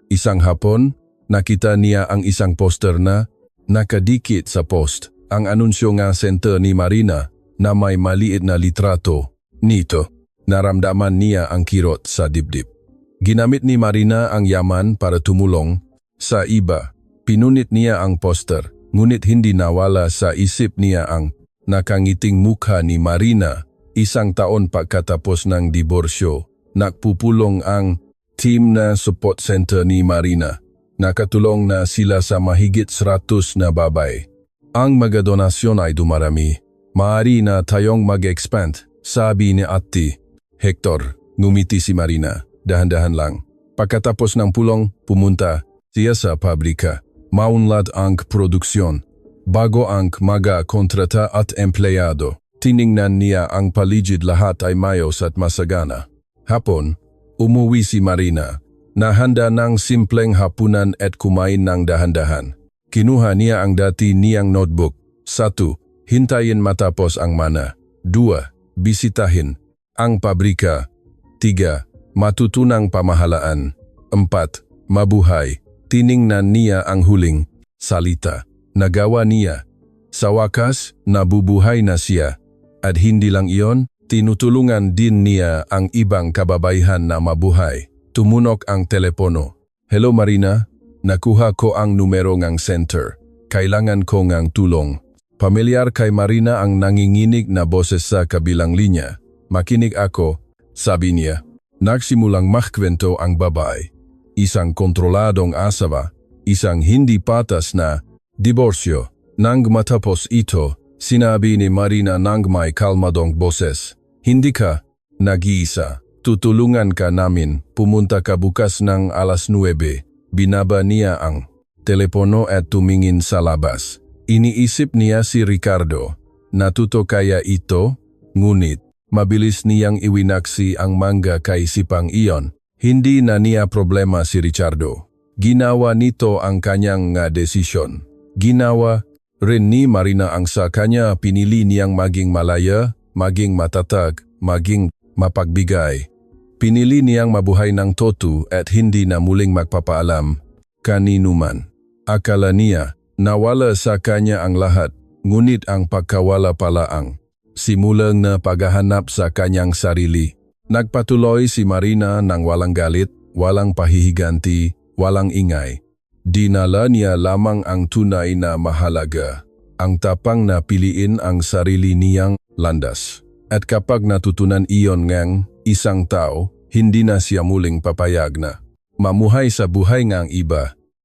Isang hapon, nakita niya ang isang poster na nakadikit sa post. ang anunsyo nga center ni Marina na may maliit na litrato. Nito, naramdaman niya ang kirot sa dibdib. Ginamit ni Marina ang yaman para tumulong sa iba. Pinunit niya ang poster, ngunit hindi nawala sa isip niya ang nakangiting mukha ni Marina. Isang taon pagkatapos ng diborsyo, nagpupulong ang team na support center ni Marina. Nakatulong na sila sa mahigit 100 na babae. Ang mga donasyon ay dumarami. Maaari na tayong mag-expand, sabi ni Ate. Hector, ngumiti si Marina. Dahan-dahan lang. Pagkatapos ng pulong, pumunta siya sa pabrika. Maunlad ang produksyon. Bago ang mga kontrata at empleyado, tiningnan niya ang paligid, lahat ay mayos at masagana. Hapon, umuwi si Marina. Nahanda ng simpleng hapunan at kumain ng dahan-dahan. Kinuha niya ang dati niyang notebook. 1. Hintayin matapos ang mana. 2. Bisitahin ang pabrika. 3. Matutunang pamahalaan. 4. Mabuhay. Tiningnan niya ang huling salita. Nagawa niya. Sa wakas, nabubuhay na siya. At hindi lang iyon, tinutulungan din niya ang ibang kababaihan na mabuhay. Tumunok ang telepono. Hello Marina, nakuha ko ang numero ng center. Kailangan ko ng tulong. Pamilyar kay Marina ang nanginginig na boses sa kabilang linya. Makinig ako, sabi niya. Nagsimulang magkwento ang babae. Isang kontroladong asawa, isang hindi patas na diborsyo. Nang matapos ito, sinabi ni Marina nang may kalmadong boses. Hindi ka nag-iisa. Tutulungan ka namin, pumunta ka bukas ng alas 9. Binaba niya ang telepono at tumingin sa labas. Iniisip niya si Ricardo. Natuto kaya ito? Ngunit, mabilis niyang iwinaksi ang mga kaisipang iyon. Hindi na niya problema si Ricardo. Ginawa nito ang kanyang desisyon. Ginawa rin ni Marina ang sa kanya, pinili niyang maging malaya, maging matatag, maging mapagbigay. Pinili niyang mabuhay ng totoo at hindi na muling magpapaalam kaninuman. Akala niya, nawala sa kanya ang lahat, ngunit ang pagkawala pala ang simulang na paghahanap sa kanyang sarili. Nagpatuloy si Marina ng walang galit, walang pahihiganti, walang ingay. Dinala niya lamang ang tunay na mahalaga, ang tapang na piliin ang sarili niyang landas. At kapag natutunan iyon ngang isang tao, hindi na siya muling papayag na mamuhay sa buhay ngang iba.